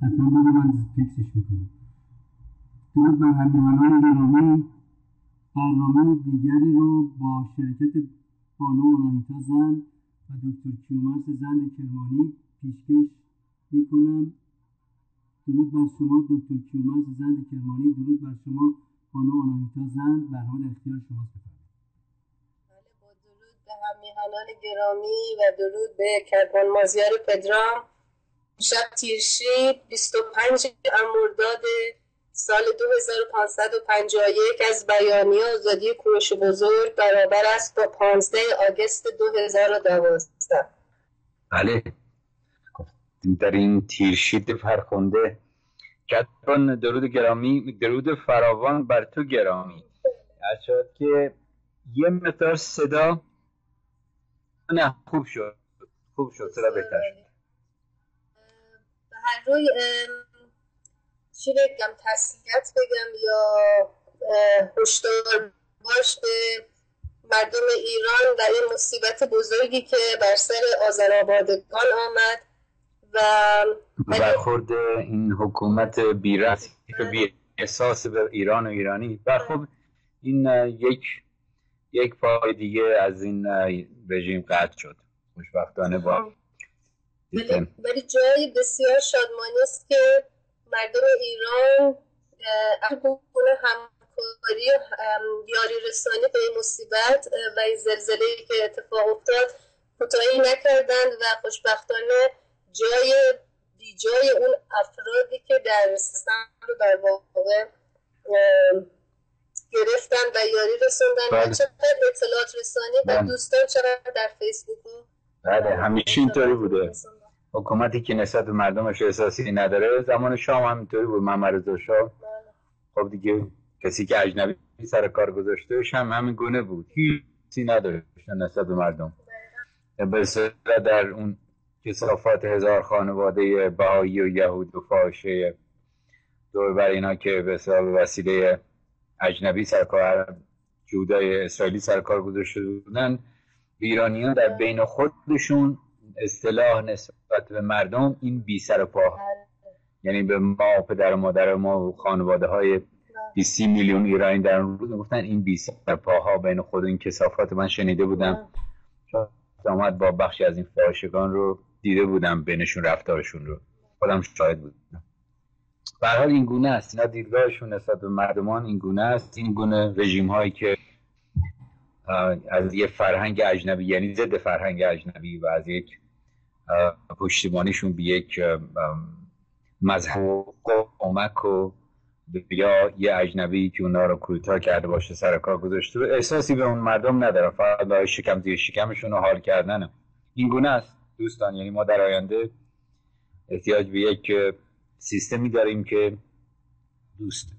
حتما بگو من فکرش میکنم. درود بر همیهنان گرامی. برنامه دیگری رو با شرکت بانو آناهیتا زن و دکتر کیومرث زند کرمانی پیشکش میکنم. درود بر شما دکتر کیومرث زند کرمانی، درود بر شما بانو آناهیتا زند. برنامه در اختیار شماست. بله، با درود به همیهنان گرامی و درود به کرمان مازیار پدرام. شب تیرشی 25 مرداد سال 2551 از بیانیه آزادی کوروش بزرگ برابر است با 15 آگوست 2012. بله، در این تیرشید فرخنده کتبان درود گرامی، درود فراوان بر تو گرامی. شد که یه مقدار صدا نه خوب شد صدا بهتر شد. به هر روی چی بگم، تسلیت بگم یا هشدار باش به مردم ایران در این مصیبت بزرگی که بر سر آذربایجان آمد و برخورد این حکومت بی‌رحم و بی احساس به ایران و ایرانی. و خب این یک پای دیگه از این رژیم قطع شد خوشبختانه. با ولی جای بسیار شادمانی است که مردم ایران گونه همکاری و یاری رسانی به این مصیبت و این زلزله‌ای که اتفاق افتاد کوتاهی نکردند و خوشبختانه بی جای اون افرادی که در رسستن رو در واقع گرفتن و یاری رسوندن و چقدر اطلاعات رسانی و دوستان چقدر در فیسبوک بله همیشه اینطوری بوده. حکومتی که نسبت به مردمش احساسی نداره. زمان شاه هم همینطوری بود، محمد رضا شاه. خب دیگه کسی که اجنبی سر کار گذاشتهش هم همین گونه بود، هیچی نداره نسبت به مردم. به اصطلاح در اون کثافات هزار خانواده بهایی و یهود و فاحشه دور بر اینا که به وسیله اجنبی سرکار جودای اسرائیلی سرکار گذاشته بودن، ایرانیان در بین خودشون اصطلاح نسبت به مردم این بی سر و پا، یعنی به ما پدر و مادر ما و خانواده های 20 میلیون ایرانی در اون روز گفتن این بی سر پاها بین خود. این کثافات من شنیده بودم، آمد با بخشی از این فاحشگان رو دیده بودم، بینشون رفتارشون رو خودم شاهد بودم. به هر حال این گونه است، اینا دیدگاهشون نسبت به مردمان این گونه است. این گونه رژیم هایی که از یک فرهنگ اجنبی، یعنی ضد فرهنگ اجنبی و از یک پشتیبانیشون به یک مذهب و قومک و یا یه اجنبی که اونا رو کوتاه کرده باشه سر کار گذاشته، احساسی به اون مردم ندارن، فقط برای شکم زیر شکمشون رو حال کردنه. این گونه است دوستان. یعنی ما در آینده احتیاج به یک سیستمی داریم که دوست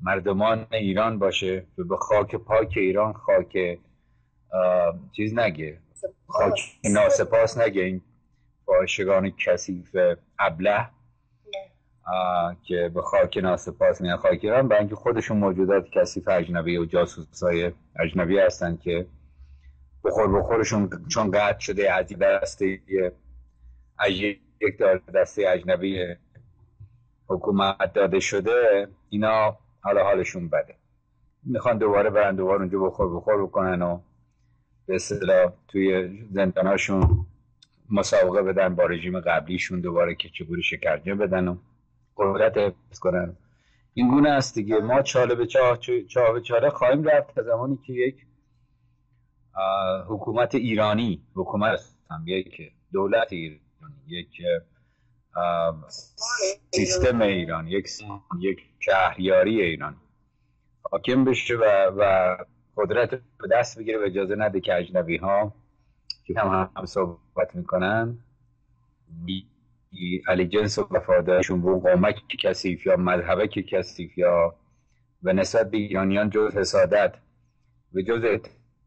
مردمان ایران باشه و به خاک پاک ایران خاک چیز نگه، خاک ناسپاس نگه. این فاحشگان کثیف ابله که به خاک ناسپاس میان خاک ایران، برای اینکه خودشون موجودات کثیف اجنبی و جاسوسای اجنبی هستن که بخورشون چون قطع شده از یک دسته اجنبی حکومت داده شده، اینا حالشون بده، میخوان دوباره برن دوباره اونجا بخور بکنن و به اصطلاح توی زنداناشون مسابقه بدن با رژیم قبلیشون، دوباره که چگونه شکنجه بدن و قدرت حفظ کنن. این گونه است دیگه. ما چاله به چاله خواهیم رفت تا زمانی که یک حکومت ایرانی، حکومت هم یک دولت ایرانی، یک سیستم ایران، یک شهریاری ایران حاکم بشه و قدرت به دست بگیره و اجازه نده که اجنبی ها که هم صحبت میکنن الیجنس و وفادارشون به اون قومک کثیف یا مذهبه که کثیف یا به نسبت به ایرانیان جز حسادت و جز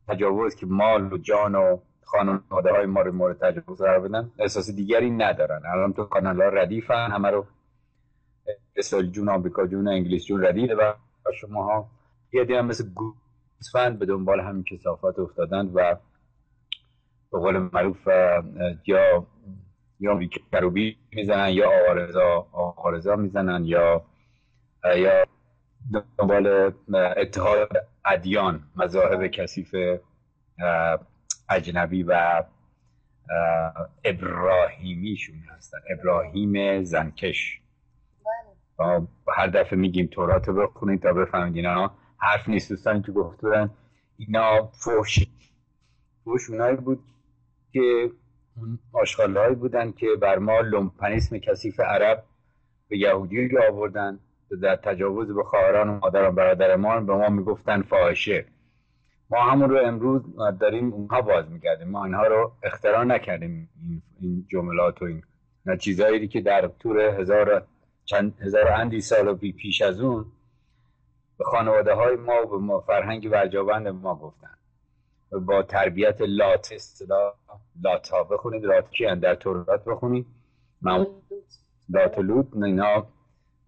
تجاوز که مال و جان و خانواده های ما رو مورد تجاوز قرار بدن، احساس دیگری ندارن. الان تو کانال ها ردیفن، همه رو اسرائیل جون، آمریکا جون، انگلیس جون ردیفه و شما ها یه دیگه هم مثل گوسفند به دنبال همین کثافات افتادند و به قول معروف یا یا کروبی میزنن یا آوارزا میزنن یا دنبال اتحاد ادیان، مذاهب کثیف اجنبی و ابراهیمیشون هستن، ابراهیم زنکش. هر دفعه میگیم تورات رو بخونید تا بفهمید اینا حرف نیست. دوستانی که گفتن اینا فحش اونایی بود که اون آشغال‌هایی بودن که بر ما لومپنیسم کثیف عرب به یهودی رو آوردن، در تجاوز به خواهران و مادر و برادرمان به ما میگفتن فاحشه. ما همون رو امروز داریم اونها باز میگردیم. ما اینها رو اختراع نکردیم، این جملات و این چیزایی که در طول هزار اندی سال پیش از اون به خانواده های ما و به فرهنگ ورجاوند ما گفتن. با تربیت لات، اصطلاح لات ها بخونید، لات کیان در تورات بخونید، لات و لوط، اینا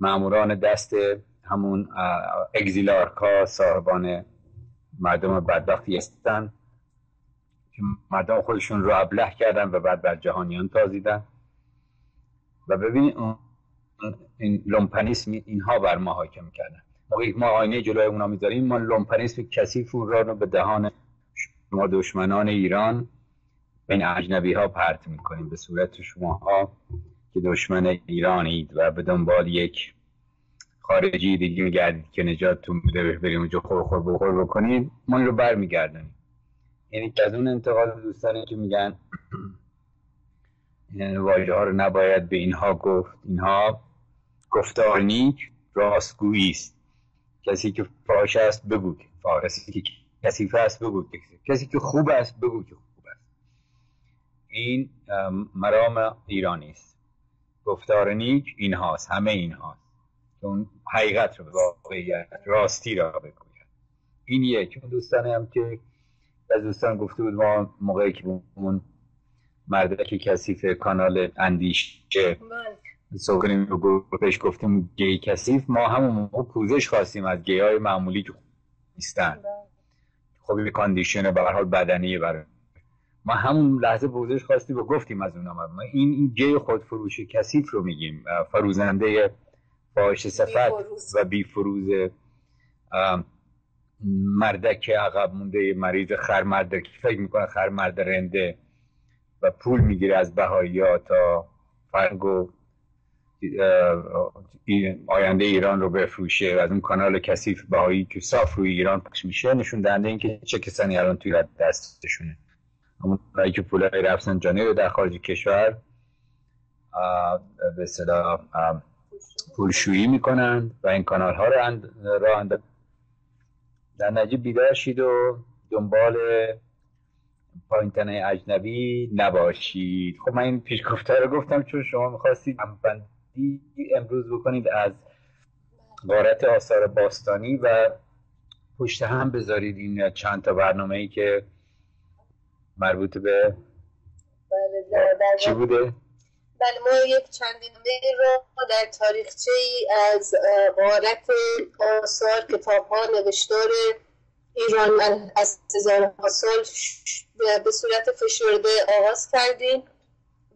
ماموران دست همون اگزیلارکا، صاحبان مردم بدبختی هستن که مردم خودشون رو ابله کردن و بعد بر جهانیان تازیدن. و ببینید این لومپنیسم اینها بر ما حاکم کردن. موقعی ما آینه جلوی اونا میذاریم، ما لومپنیسم کثیف اون رو به دهان شما دشمنان ایران، این اجنبی ها پرت میکنیم، به صورت شماها که دشمن ایرانید و به دنبال یک خارجی دیگه میگردید که نجاتتون بده، بریم اونجا خور بکنید، ما این رو برمیگردنیم. یعنی که از اون انتقاد دوستانی که میگن این واژه ها رو نباید به اینها گفت، اینها گفتار نیک راستگویی است. کسی که فاحش است بگو که فاحش است، کسی که کثیف است بگو که کسی که خوب است بگو که خوب است. این مرام ایرانی است. گفتار نیک این هاست، همه این هاست که اون حقیقت رو، واقعیت، راستی را بگوید. این یک. اون دوستانی هم که از دوستان گفته بود ما موقعی که اون مردک کثیف کانال اندیشه سوکنیم رو بهش گفتیم گی کثیف، ما همون موقع پوزش خواستیم از گی های معمولی که نیستن. خب این کاندیشن به هر حال بدنیه برای ما، همون لحظه پوزش خواستیم و گفتیم از اونها ما این گی خودفروش کثیف رو میگیم، فروزنده فاحش صفت و بی فروز مردک عقب مونده مریض خرمرده که فکر میکنه خرمرد رنده و پول میگیره از بهایی‌ها تا فرنگ و آینده ایران رو بفروشه. از اون کانال کثیف بهایی که صاف روی ایران پخش میشه نشون دهنده این که چه کسانی الان توی دستشونه، اونایی که پولای رفسنجانی رو در خارج کشور به اصطلاح پولشویی میکنند و این کانال ها رو در نتیجه بیدار شید و دنبال پایین‌تنه اجنبی نباشید. خب من این پیشگفته رو گفتم چون شما میخواستید بندی امروز بکنید از غارت آثار باستانی و پشت هم بذارید این چند تا برنامه‌ای که مربوط به چی بوده؟ بله، ما یک چندینامه رو در تاریخچه‌ای از غارت آثار کتاب‌ها نوشتار ایران از هزارها سال به صورت فشرده آغاز کردیم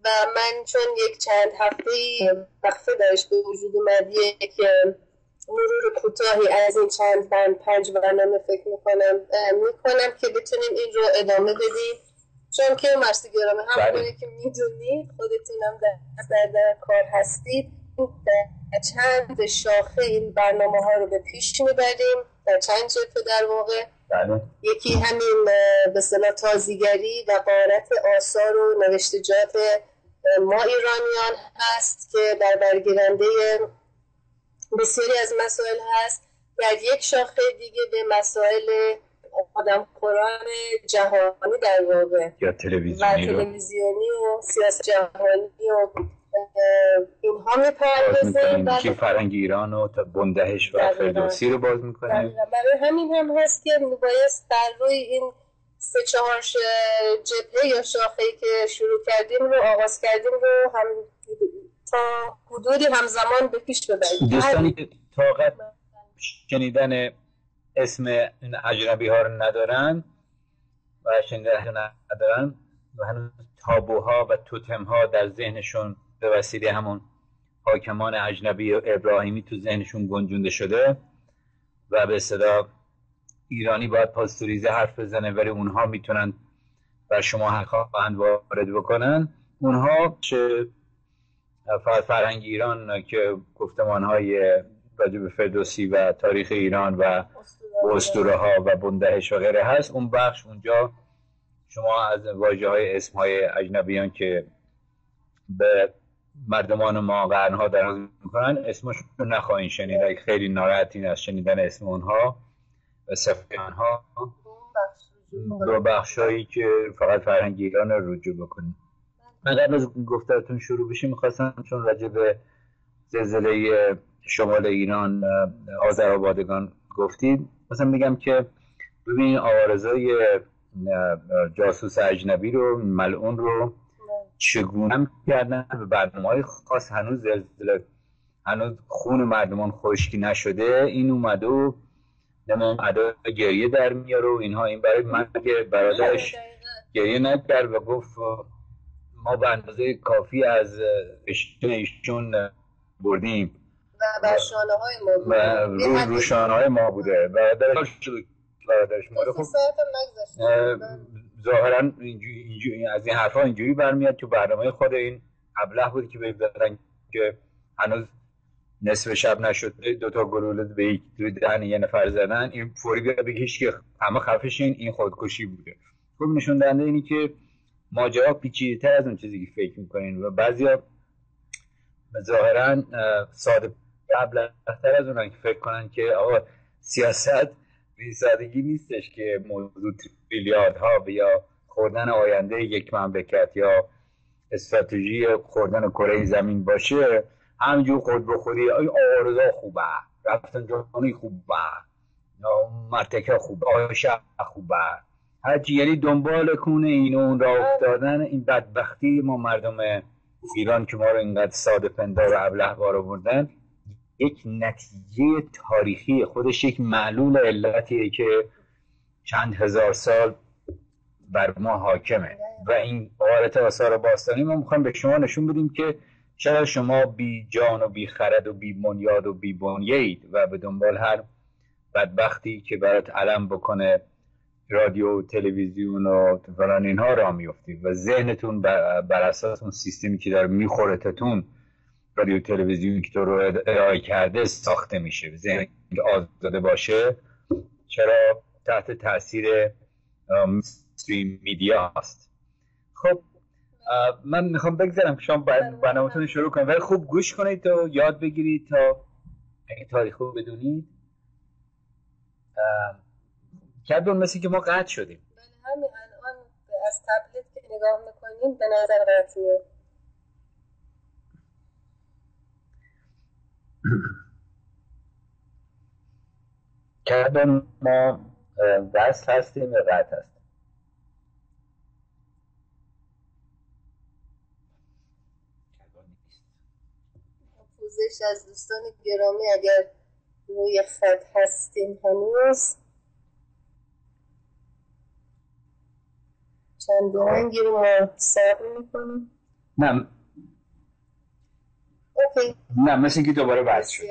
و من چون یک چند هفته‌ای وقفه داشت به وجود اومد، یک مرور کوتاهی از این چند بند 5 برنامه فکر میکنم که بتونیم این رو ادامه بدیم، چون که مرسی گرامی همونی که میدونید خودتونم در کار هستید، در چند شاخه این برنامه ها رو به پیش میبریم، در چند جبهه در واقع. یکی همین به اصطلاح تازیگری و غارت آثار و نوشتجات ما ایرانیان هست که در برگیرنده بسیاری از مسائل هست. در یک شاخه دیگه به مسائل آدم قرآن جهانی در واقع یا تلویزیونی و سیاست جهانی و اینها میپردازیم که فرهنگ ایران و بندهش و فردوسی رو باز میکنیم. برای همین هم هست که میبایست در روی این 3-4 جبهه یا شاخه‌ای که شروع کردیم رو آغاز کردیم رو هم تا حدودی همزمان به پیش ببریم. دوستانی که طاقت شنیدن اسم این اجنبی ها رو ندارن و شنیدن ندارن و هنوز تابوها و توتمها در ذهنشون به وسیله همون حاکمان اجنبی و ابراهیمی تو ذهنشون گنجونده شده و به اصطلاح ایرانی باید پاستوریزه حرف بزنه ولی اونها میتونن بر شما حق خواهند وارد بکنن. اونها چه فرهنگ ایران که گفتمانهای راجع به فردوسی و تاریخ ایران و اسطوره ها و بندهش و غیره هست، اون بخش اونجا شما از واژه های اسم های اجنبیان که به مردمان ما قرنها دراز میکنن اسمشون نخواهید شنید. اگه خیلی ناراحتین از شنیدن اسم اونها و صفحه آنها، دو بخشایی که فقط فرهنگ ایران رو رجوع بکنید. من قبل از گفتارتون شروع بشیم میخواستم، چون راجع به زلزله شمال ایران آذربایجان گفتید، مثلا میگم که ببینید آوارزای جاسوس اجنبی رو، ملعون رو چگونه کردن به برنامه‌های خاص. هنوز زلزله، هنوز خون مردمان خشکی نشده، این اومده و ادای گریه در میاره و اینها. این برای مرگ برادرش گریه نکرد و گفت ما به اندازه کافی از ایشون بردیم و بر شانه‌های ما بوده، رو شانه‌های ما بوده. برادرش مورد خب ظاهرا اینجوری از این حرفا اینجوری برمیاد که برنامه خود این ابله بود که بگذارن که هنوز نصف شب نشده دوتا گلوله به دهن یه نفر زدن، این فوری بیا بگیش که همه خفشین، این خودکشی بوده. خب نشون دهنده اینی که ماجرا پیچیده‌تر از اون چیزی که فکر میکنین و بعضیا ظاهرا ساده ابله‌تر از اونن که فکر کنن که آقا سیاست بی سادگی نیستش که موضوع تریلیاردها یا خوردن آینده یک مملکت یا استراتژی خوردن کره زمین باشه. همینجور خود بخوری آرزا خوبه، رفتن جانی خوبه، مرتکه خوبه، آیشه خوبه، هرچی، یعنی دنبال کونه این و اون را افتادن. این بدبختی ما مردم ایران که ما رو اینقدر ساده پندار و ابله بار آوردن، یک نتیجه تاریخی خودش، یک معلول علتیه که چند هزار سال بر ما حاکمه و این عبارت آثار باستانی ما میخوایم به شما نشون بدیم که چرا شما بی جان و بی خرد و بی بنیاد و بی بنیه‌اید و به دنبال هر بدبختی که برات علم بکنه رادیو و تلویزیون و فلان اینها را میافتید و ذهنتون بر اساس اون سیستمی که داره میخورتتون، رادیو تلویزیونی که تو رو ارائه کرده ساخته میشه. ذهن که آزاده باشه چرا تحت تاثیر میدیا هست. خب من میخوام بگذارم که شما برنامه‌تون شروع کنید، ولی خوب گوش کنید و یاد بگیرید تا تاریخ رو بدونید. کدون مثل که ما قطع شدیم. بله همین الان از تبلت که نگاه میکنیم به نظر قطعیه. کدون ما دست هستیم یا قطع هستیم؟ پوزش از دوستان گرامی اگر روی خط هستیم هنوز چند رنگی رو ما صبر میکنیم. نه اوکی. نه مثل که دوباره بحث شد.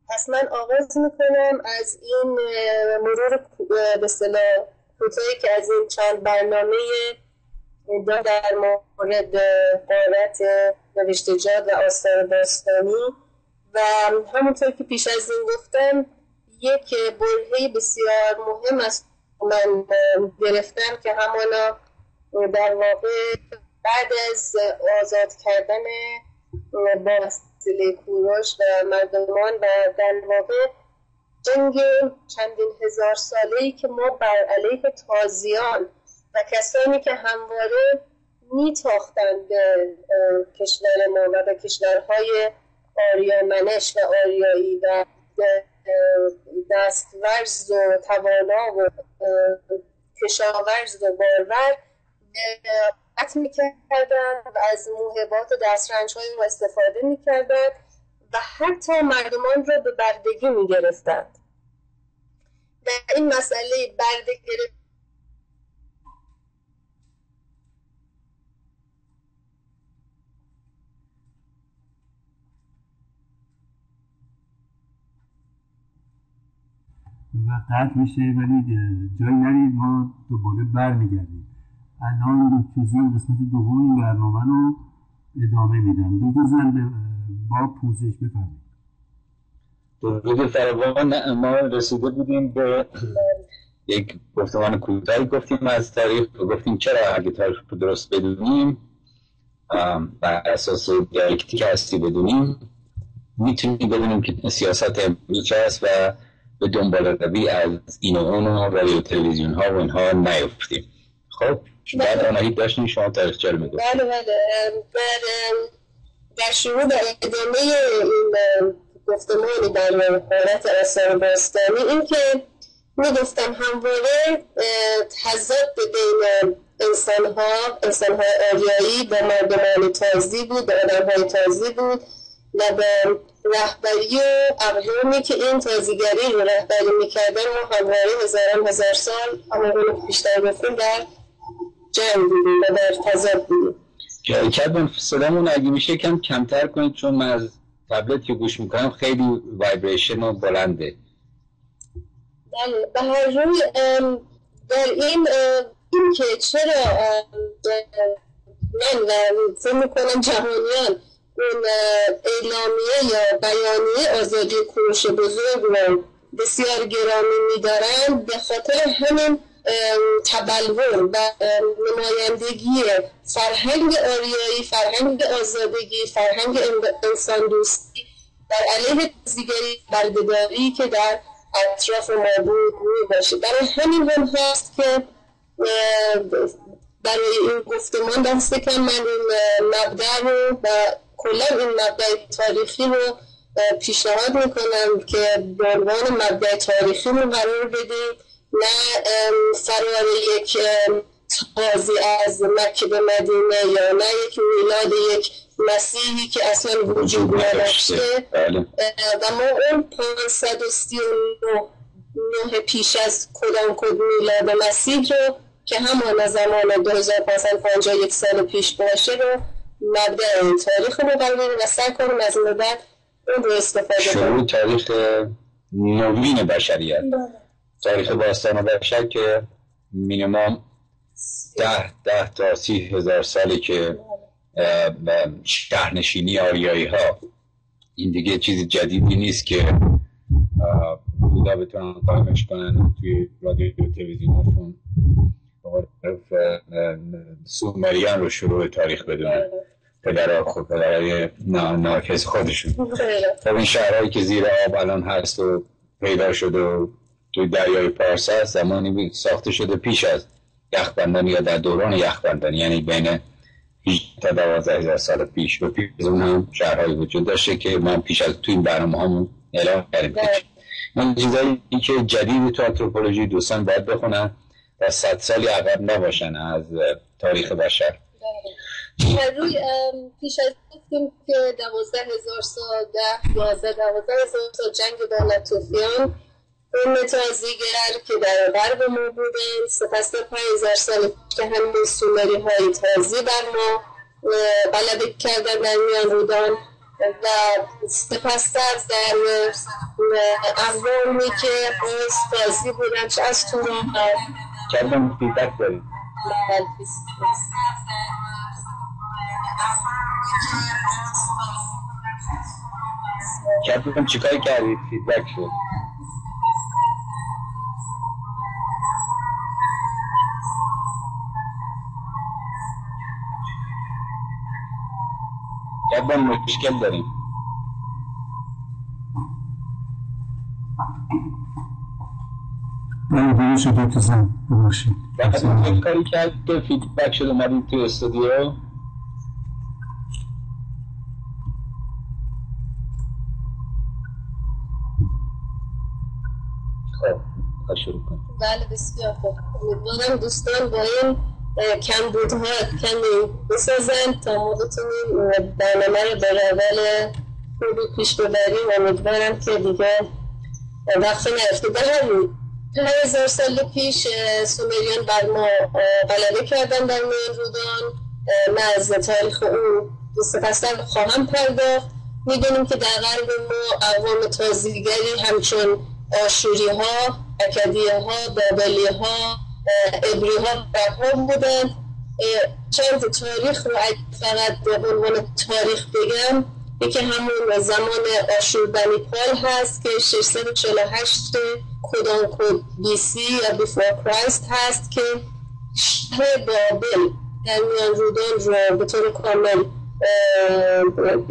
پس من آغاز میکنم از این مرور به اصطلاح کوتاهی که از این چند برنامه در مورد غارت نوشته‌جات و آثار باستانی و همونطور که پیش از این گفتم یک برهه بسیار مهم است من گرفتم که همانا در واقع بعد از آزاد کردن با وسیله کوروش و مردمان و در واقع جنگ چندین هزار ساله‌ای که ما بر علیه تازیان و کسانی که همواره میتاختند به کشور ما و به کشورهای آریامنش و آریایی و دستورز و توانا و کشاورز و بارور قطع میکردن و از موهبات و دسترنج‌های ما استفاده میکردن و حتی مردمان را به بردگی میگرفتند و این مسئله برده گرفتن و قطع میشه ولی جایی نرید ما دوباره برمیگردیم. الان دکتر زن قسمت دوم این برنامه رو ادامه میدن. دکتر زن با پوزش بفرمایید. درود فراوان. ما رسیده بودیم به یک گفتمان کوتاهی گفتیم از تاریخ و گفتیم چرا اگه تاریخ رو درست بدونیم بر اساس دیالکتیک هستی بدونیم میتونیم بدونیم که سیاست امروز چه است و به دنبال روی از این و اون و رادیو تلویزیون ها و اینها نیفتیم. خب بعد آنهایی داشتیم شما تاریخ چرا میگفتیم؟ بله در شروع در ادامه این گفتمانی در حالت آثار باستانی این که میگفتم همواره تضاد بین انسان‌های آریایی با مردمان تازی بود، با آدم‌های تازی بود و با رهبری و اقوامی که این تازیگری رو رهبری میکردن ما همواره هزار سال همون بیشتر گفتیم در جنگ بودیم و در تضاد بودیم. کردم صدامون اگه میشه کمتر کنید چون من از تبلت که گوش میکنم خیلی وایبریشن و بلنده. بله به هر روی در این که چرا من فکر میکنم جهانیان اون اعلامیه یا بیانیه آزادی کوروش بزرگ رو بسیار گرامی میدارن به خاطر همین تبلور و نمایندگی فرهنگ آریایی، فرهنگ آزادگی، فرهنگ انسان دوستی در علیه تازیگری بردهداری که در اطراف ما بود باشه. برای همین هم هست که برای این گفتمان دست کم من این مبدأ رو و کلا این مبدأ تاریخی رو پیشنهاد میکنم که به عنوان مبدأ تاریخی رو قرار بدیم، نه فرار یک تازی از مکه به مدینه یا نه یک میلاد یک مسیحی که اصلا وجود نداشته و ما اون 539 پیش از کدام میلاد مسیح رو که همان زمان 2551 سال پیش باشه رو مبدأ تاریخ رو برداریم و سعی کنیم از این بعد اون رو استفاده کنیم. شروع تاریخ نوین بشریت، تاریخ باستان بشر که مینیمم 10 تا 30 هزار سالی که شهرنشینی آریایی ها، این دیگه چیز جدیدی نیست که بودا بتونن قایمش کنن توی رادیو تلویزیون هاشون سومریان رو شروع تاریخ بدونن، پدرهای ناکس خودشون. خب این شهرهایی که زیر آب الان هست و پیدا شده و توی دریای پارس هست زمانی ساخته شده پیش از یخبندان یا در دوران یخبندان، یعنی بین 18 تا 12 هزار سال پیش. و پیش از اون هم شهرهایی وجود داشته که من پیش از توی این برنامه همون اعلام کردیم. این چیزایی که جدید تو آنتروپولوژی دوستان باید بخونن و 100 سالی عقب نباشن از تاریخ بشر. روی پیش از گفتیم که 12,000 سال 12,000 سال جنگ دولتوفیان اون تازیگر که در غرب ما بودن، سپس 5,000 سال که همین سومری های تازی بر ما غلبه کردن در میان رودان و سپس در اقوامی که تازی بودن چه از توران کردم فیدبک داریم. کردم چیکار کردید فیدبک شد؟ کردم مشکل داریم. من شده تو زن بباشید بعد کاری کرد که فیدبک شد اومدیم تو استودیو. خب شروع کنیم. بله بسیار خوب. امیدوارم دوستان با این کمبودها کمی بسازن تا ما بتونیم برنامه رو به روال خوبی پیش ببریم. امیدوارم که دیگه وقت نیفته. در 5,000 سال پیش سومریان بر ما غلبه کردن در میان رودان. من از تاریخ اون سپستر خواهم پرداخت. میدونیم که در غرب ما اقوام تازیگری همچون آشوری ها اکدیه ها، بابلی ها، عبری ها بودن. چند تاریخ رو فقط به عنوان تاریخ بگم، یکی همون زمان آشوربنیپال هست که 648 کودانکود BC یا بیفور کرایست هست که شهر بابل در میان رودان رو به طور کامل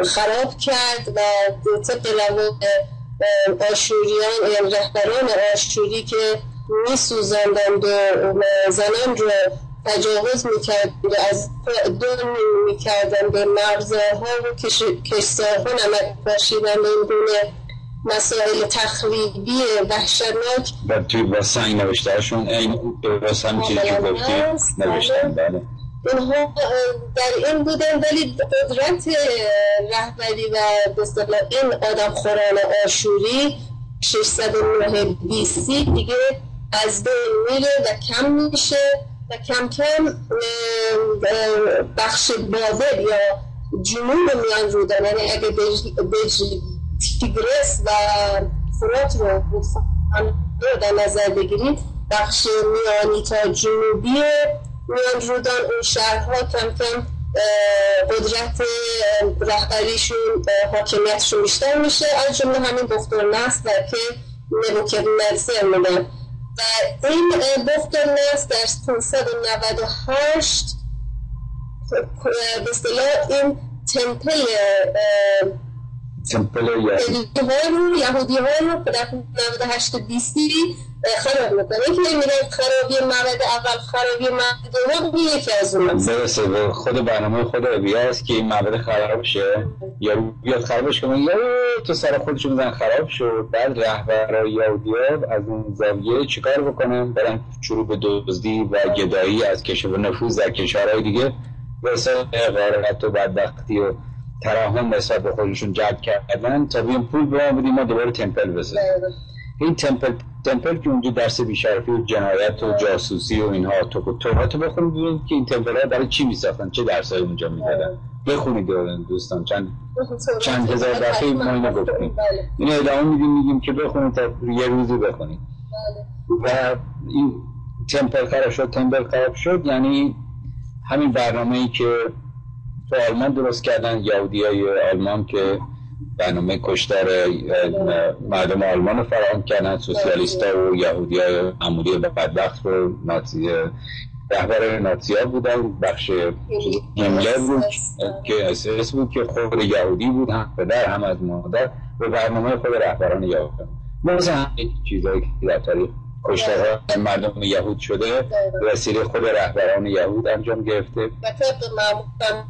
خراب کرد و طبق روان آشوریان، یعنی رهبران آشوری که میسوزاندند و زنان رو تجاوز میکرد و از دون میکردن به مرزها و کشتارها نمک پاشیدن و این گونه مسائل تخریبی وحشتناک و توی با سنگ نوشته هاشون این درست هم چیزی که گفتی نوشتن. بله اینها در این بودن، ولی قدرت رهبری و به اصطلاح این آدم خوران آشوری 609 BC دیگه از بین میره و کم میشه و کم کم بخش بابل یا جنوب میان رودن، یعنی اگه تیگرس و فرات رو در نظر بگیرید، بخش میانی تا جنوبی میان رودان اون شهرها کم کم قدرت رهبریشون، حاکمیتشون بیشتر میشه، از جمله همین بخترنصر که نبوکدنصر میدن و این بخترنصر در 598 به اصطلاح این تمپل یهودی ها رو در 98 BC خراب میکنه. این که میره خرابی معبد اول، خرابی معبد دوم یکی از اون درسته. خود برنامه خود ابیا است که این معبد خراب شه یا بیاد خرابش کنه یا تو سر خودش میزن خراب شد، بعد رهبر یهودی‌ها از اون زاویه چیکار بکنن؟ برن شروع به دزدی و گدایی از کشف و نفوذ در کشورهای دیگه به حساب غارت و بدبختی و ترحم حساب به خودشون جلب کردن تا بیان پول به ما بدیم ما دوباره تمپل بسازیم. این تمپل که اونجا درس بی‌شرفی و جنایت و جاسوسی و اینها تورات بخونید ببینید که این تمپل‌ها برای چی می‌ساختن، چه درسایی اونجا می‌دادن. بخونید دوستان، چند هزار دفعه ما اینو گفتیم. اینو ادامه میدیم که بخونید تا یه روزی بخونید. و این تمپل خراب شد یعنی همین برنامه‌ای که تو آلمان درست کردن یهودیای آلمان که برنامه کشتار مردم آلمان رو فراهم کردن، سوسیالیست‌ها و یهودیای عمودی بدبخت و رهبر نازی‌ها بودن، بخش هیملر بود که اساس بود که خود یهودی بود، هم پدر هم از مادر، و برنامه خود رهبران یهود مثل همین چیزایی که در تاریخ کشتارها مردم یهود شده به وسیله خود رهبران یهود انجام گرفته. و طبق معمول‌های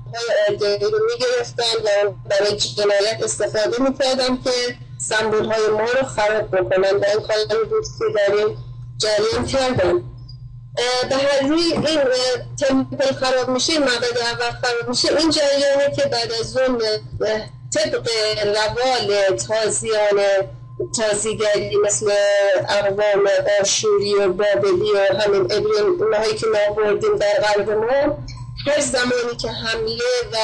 آلگری رو می‌گرفتن و برای جنایت استفاده می‌کردن که سمبول‌های ما رو خراب بکنن و این کاری بود که در این جریان کردن. به هر روی این تمپل خراب میشه، معبد اول خراب میشه، این جریانه که بعد از اون طبق روال تازیگری مثل اقوام آشوری و بابلی و همین عبری اونهایی که ما بردیم در قلب ما، هر زمانی که حمله و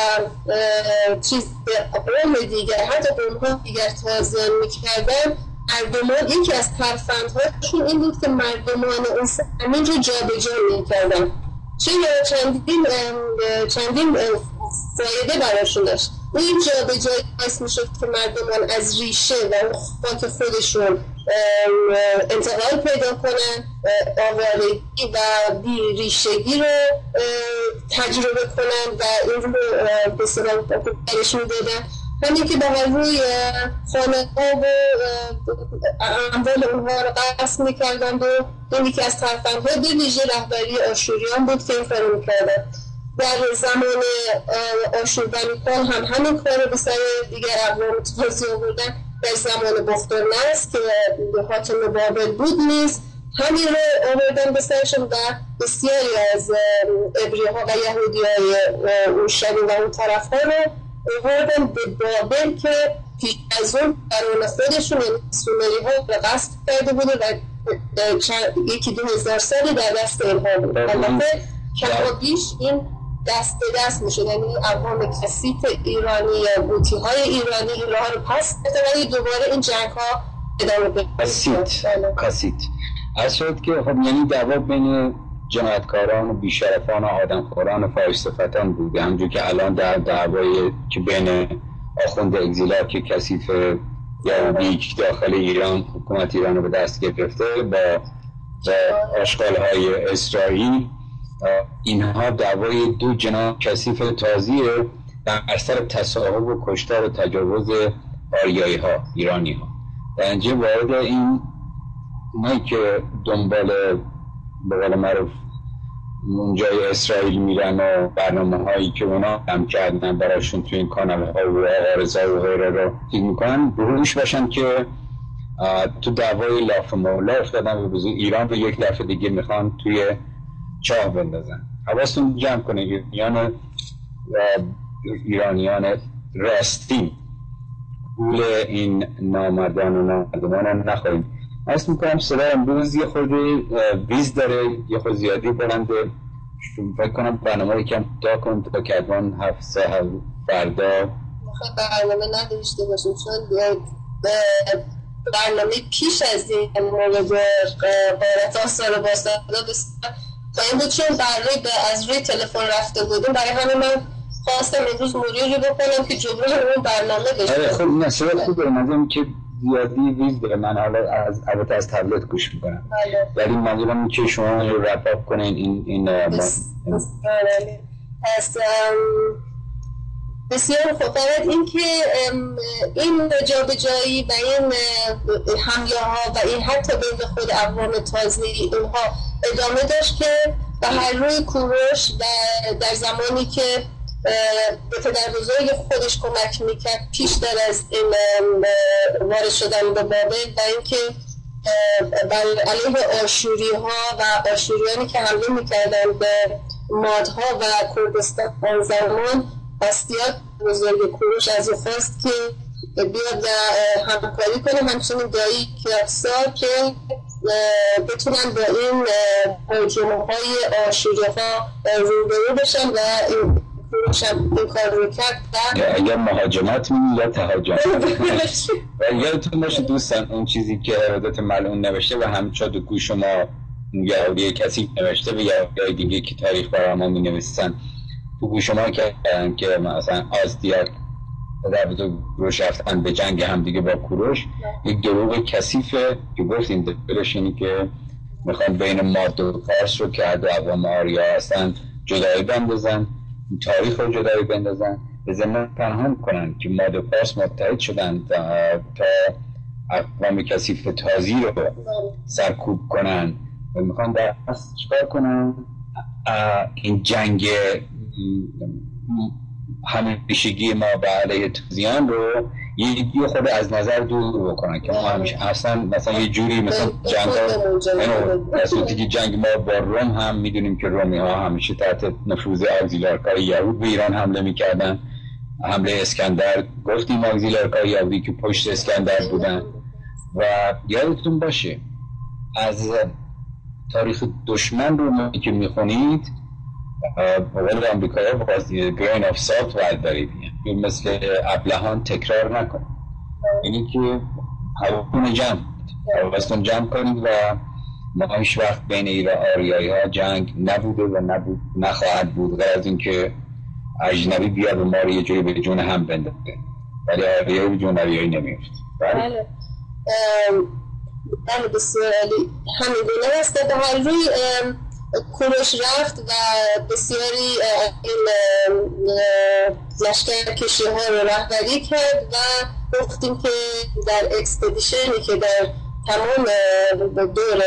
چیز به قوم دیگر، حتی قوم‌ها دیگر تازیان میکردن، مردمان یکی از ترفندهاشون این بود که مردمان اون زمین رو جا به جا میکردن. چندین فایده براشون داشت. این جا به جای باعث میشد که مردمان از ریشه و خاک خودشون انتقال پیدا کنن، آوارگی و بی ریشگی رو تجربه کنن و این رو به صورت برشون دادن. همین که به هر روی خانه ها و اموال اونها رو قصد میکردن و این یکی از ترفندهای به ویژه رهبری آشوریان بود که این کارو میکردن. در زمان آشوربنیپال هم همین کار رو به سر دیگر اقوام تازی آوردن. در زمان بخترنصر که حاکم بابل بود نیز همین رو آوردن به سرشون و بسیاری از عبری‌ها و یهودی‌های اون شبیه و اون طرف‌ها رو آوردن به بابل که پیش از اون برای خودشون سومری‌ها رو قصد کرده بوده و 1-2 سال در دست اینها بود. البته کمابیش این دست به دست میشه، یعنی اقوام کثیف ایرانی یا بوتی‌های ایرانی این راه رو پس بده ولی دوباره این جنگ‌ها ادامه پیدا کثیت. از شد که خب یعنی دعوا بین جنایتکاران و بیشرفان و آدمخوران و فاحش صفتان بوده، همونجور که الان در دعوایی که بین آخوند اگزیلاک کثیف یهودی داخل ایران حکومت ایران رو به دست گرفته با آشغال‌های اسرائیل، اینها دعوای دو جناح کثیف تازیه در اثر تصاحب و کشتار و تجاوز آریایی ها، ایرانی ها. در اینجا وارد این اونایی که دنبال به قول معروف اونجای اسرائیل میرن و برنامه هایی که اونا هم کردن براشون توی این کانال ها و عارضه و غیره رو فکر میکنن بروش باشن که تو دعوای لاف مولا افتادن و بزرگ ایران رو یک دفعه دیگه میخوان توی چاه بندازن. حواستون جمع کنه ایرانیان راستی گول این نامردان و نامردمان نخواهیم. اصلا میکنم صدا امروز یه خود ویز داره، یه خود زیادی بلنده. فکر کنم برنامه رو کم تا کن تا کدوان 7 ساعت فردا برنامه نداشته باشیم، چون برنامه پیش از این مورد غیرت آثار باستادا بسیار قایم بود، چون از روی تلفن رفته بودیم. برای همه من خواستم امروز مروری بکنم که جبران اون برنامه داشته. خب نصیحت خوب داره، منظورم که زیادی ویز داره. من حالا البته از تبلت گوش میکنم، ولی منظورم که شما رو رپ اپ کنین این بسیار خوب. فقط این که این جابجایی و این حمله ها و این حتی بین خود اقوام تازی اونها ادامه داشت که به هر روی کوروش و در زمانی که به پدر بزرگ خودش کمک میکرد پیشتر از این وارد شدن به بابل و اینکه علیه آشوری ها و آشوریانی که حمله میکردن به مادها و کردستان آن زمان، بستیات بزرگ کوروش از او خواست که بیاد همکاری کنه، همچنین دایی کیافسار که بتونن با این هجوم های آشوری ها روبرو بشن و این کوروش هم این کار رو کرد. یا مهاجمت میگی یا تهاجمت. و یادتون باشه دوستان اون چیزی که هرودوت ملعون نوشته و همچنان تو گوش ما یهودی کسی نوشته و یهودی دیگه که تاریخ برای ما می نویسن تو گوش ما کردن که مثلا آزدیاک در کوروش رفتن به جنگ هم دیگه با کوروش. یک دروغ کثیفه که گفتیم دلش اینی که میخوان بین ماد و پارس رو که دو اقوام آریا هستن جدایی بندازن، تاریخ رو جدایی بندازن، به ضمن پنهان کنن که ماد و پارس متحد شدن تا اقوام کثیف تازی رو سرکوب کنن و میخوان در اصل چکار کنن این جنگ همیشگی ما به علیه تازیان رو یه خود از نظر دور بکنن که ما همیشه اصلا مثلا یه جوری مثلا جنگ ما با روم هم میدونیم که رومی ها همیشه تحت نفوذ آگزیلارکای یهود به ایران حمله میکردن. حمله اسکندر گفتیم آگزیلارکای یهودی که پشت اسکندر بودن. و یادتون باشه از تاریخ دشمن رو که میخونید اول آمریکایی ها باز گرین آف سالت باید دارید، مثل ابلهان تکرار نکنید. اینی که حواستون جمع کنید و ما هیچ وقت بین ایران آریایی ها جنگ نبوده و نخواهد بود غیر از اینکه اجنبی بیا به ما رو یه جوری به جون هم بندازه، ولی آریایی به جون آریایی نمیفت. بله بسیار عالی. همین گونه است که هر روی کوروش رفت و بسیاری این لشکر کشی ها رو رهبری کرد و گفتیم که در اکسپدیشنی که در تمام دور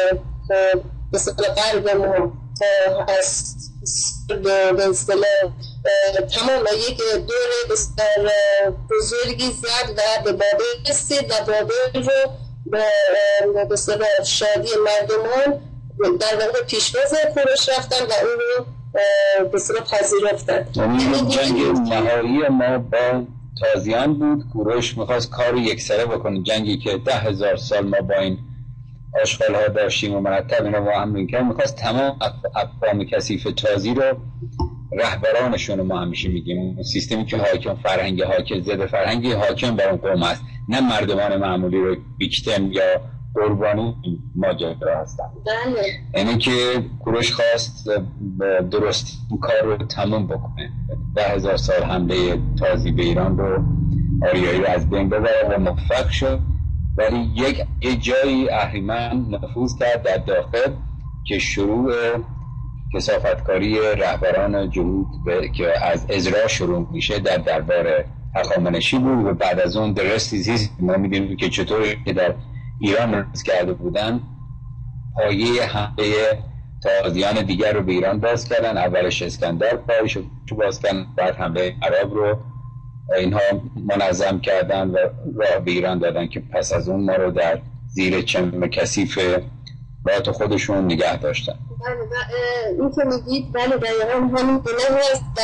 بسیار غرب ما از به اصطلاح تمام یک دور بسیار بزرگی زد و به بابل رسید و بابل رو به بسیار شادی مردمان در واقع پیشواز کوروش رفتن و اون رو بسیار پذیرفتن. یعنی جنگ نهایی ما با تازیان بود. کوروش میخواست کار رو یکسره بکنه، جنگی که 10,000 سال ما با این آشغال ها داشتیم و مرتب اینا با هم میکنیم، میخواست تمام اقوام کثیف تازی رو رهبرانشون رو ما همیشه میگیم سیستمی که حاکم فرهنگ حاکم زده فرهنگی حاکم بر اون قوم است، نه مردمان معمولی رو ویکتیم یا قربانی ماجرا هستن. اینه که کوروش خواست درست این کار رو تموم بکنه، 10,000 سال حمله تازی به ایران رو، آریایی رو از بین ببره و موفق شد، ولی یک جایی اهریمن نفوذ کرد در داخل که شروع کثافتکاری رهبران جهود که از ازرا شروع میشه در دربار هخامنشی بود و بعد از اون درستی ما میدونیم که چطور که در ایران نفوذ کرده بودن، پایه حمله تازیان دیگر رو به ایران باز کردن. اولش اسکندر پایش رو باز کردن، بعد حمله عرب رو اینها منظم کردن و راه به ایران دادن که پس از اون ما رو در زیر چم کثیف باید خودشون نگه داشتن. این که میگید بله دقیقا همین گونه هست و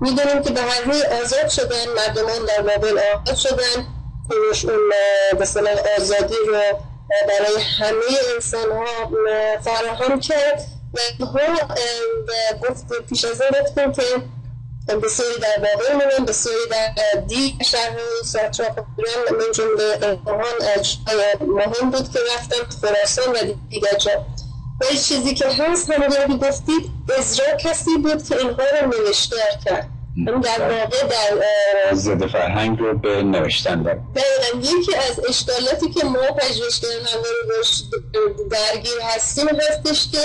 میدونیم که به هر روی آزاد شدن، مردمان در بابل آزاد شدن. کوروش اون مثلا آزادی رو برای همه انسان ها فراهم کرد و اینها گفت پیش از این گفتیم که بسیاری در بابل موندن، بسیاری در دیگر شهر ساتراپ ایران من جمله اصفهان مهم بود که رفتن، خراسان و دیگر جا. و این چیزی که هست همونطور که گفتید ازرا کسی بود که اینها رو نوشتار کرد، هم در واقع در ضد فرهنگ رو به نوشتن دارم. دقیقا یکی از اشکالاتی که ما پژوهشگران همه رو درگیر هستیم هستش که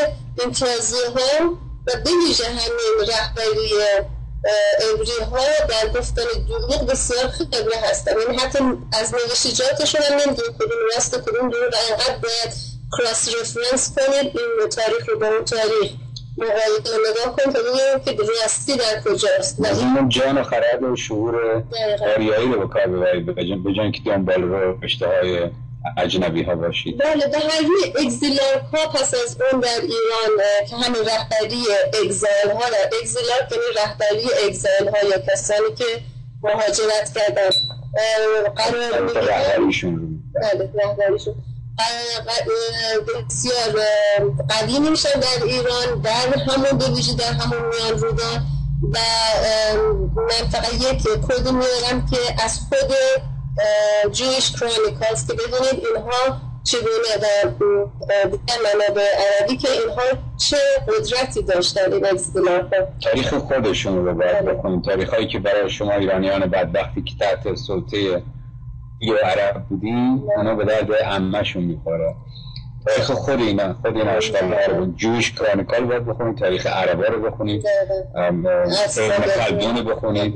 امتیازی ها و به ویژه همین رهبری امری ها در گفتن دروغ بسیار خبره هستن. یعنی حتی از نوشتجاتشون هم نمیدونی کدوم راست و کدوم دروغ، اینقدر باید کراس رفرنس کنید این تاریخ رو با اون تاریخ مقایسه نگاه کنید تا ببینید که راستی در کجاست. از این جان و خرد و شعور آریایی رو به کار ببرید به جای که دنبال رو اشتهای اجنبی ها باشید. بله به هر روی اگزیلارک ها پس از اون در ایران که همین رهبری اگزایل ها، در اگزیلارک یعنی رهبری اگزایل ها یا کسانی که مهاجرت کردن قرار میگیرن. رهبریشون بسیار قدیمی میشن در ایران، در همون به ویژه در همون میان رودان. و من فقط یک کد میارم که از خود جویش کرونیکالز که ببینید اینها چگونه در منابع عربی که اینها چه قدرتی داشتن این اگزیلارک ها. تاریخ خودشون رو باید بکنیم، تاریخ هایی که برای شما ایرانیان بدبختی که تحت سلطه یا عرب بودیم اونا به درد عمه‌شون میخوره. تاریخ خود این اشکال عرب جویش کرونیکال باید بخونید، تاریخ عربا رو بخونید، ابن خلدون رو بخونید.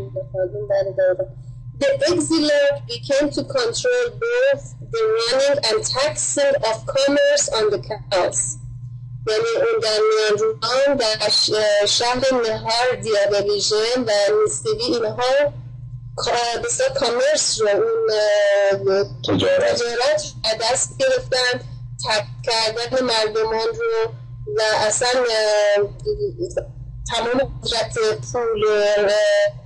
The exilarch became to control both the running and taxing of commerce on the canals. یعنی اون در میان رودان در شهر نهاردیا به ویژه و نیستیوی اینها بسیار کامرس رو اون تجارت دست گرفتن، ترک کردن مردمان رو و اصلا تمام قدرت پول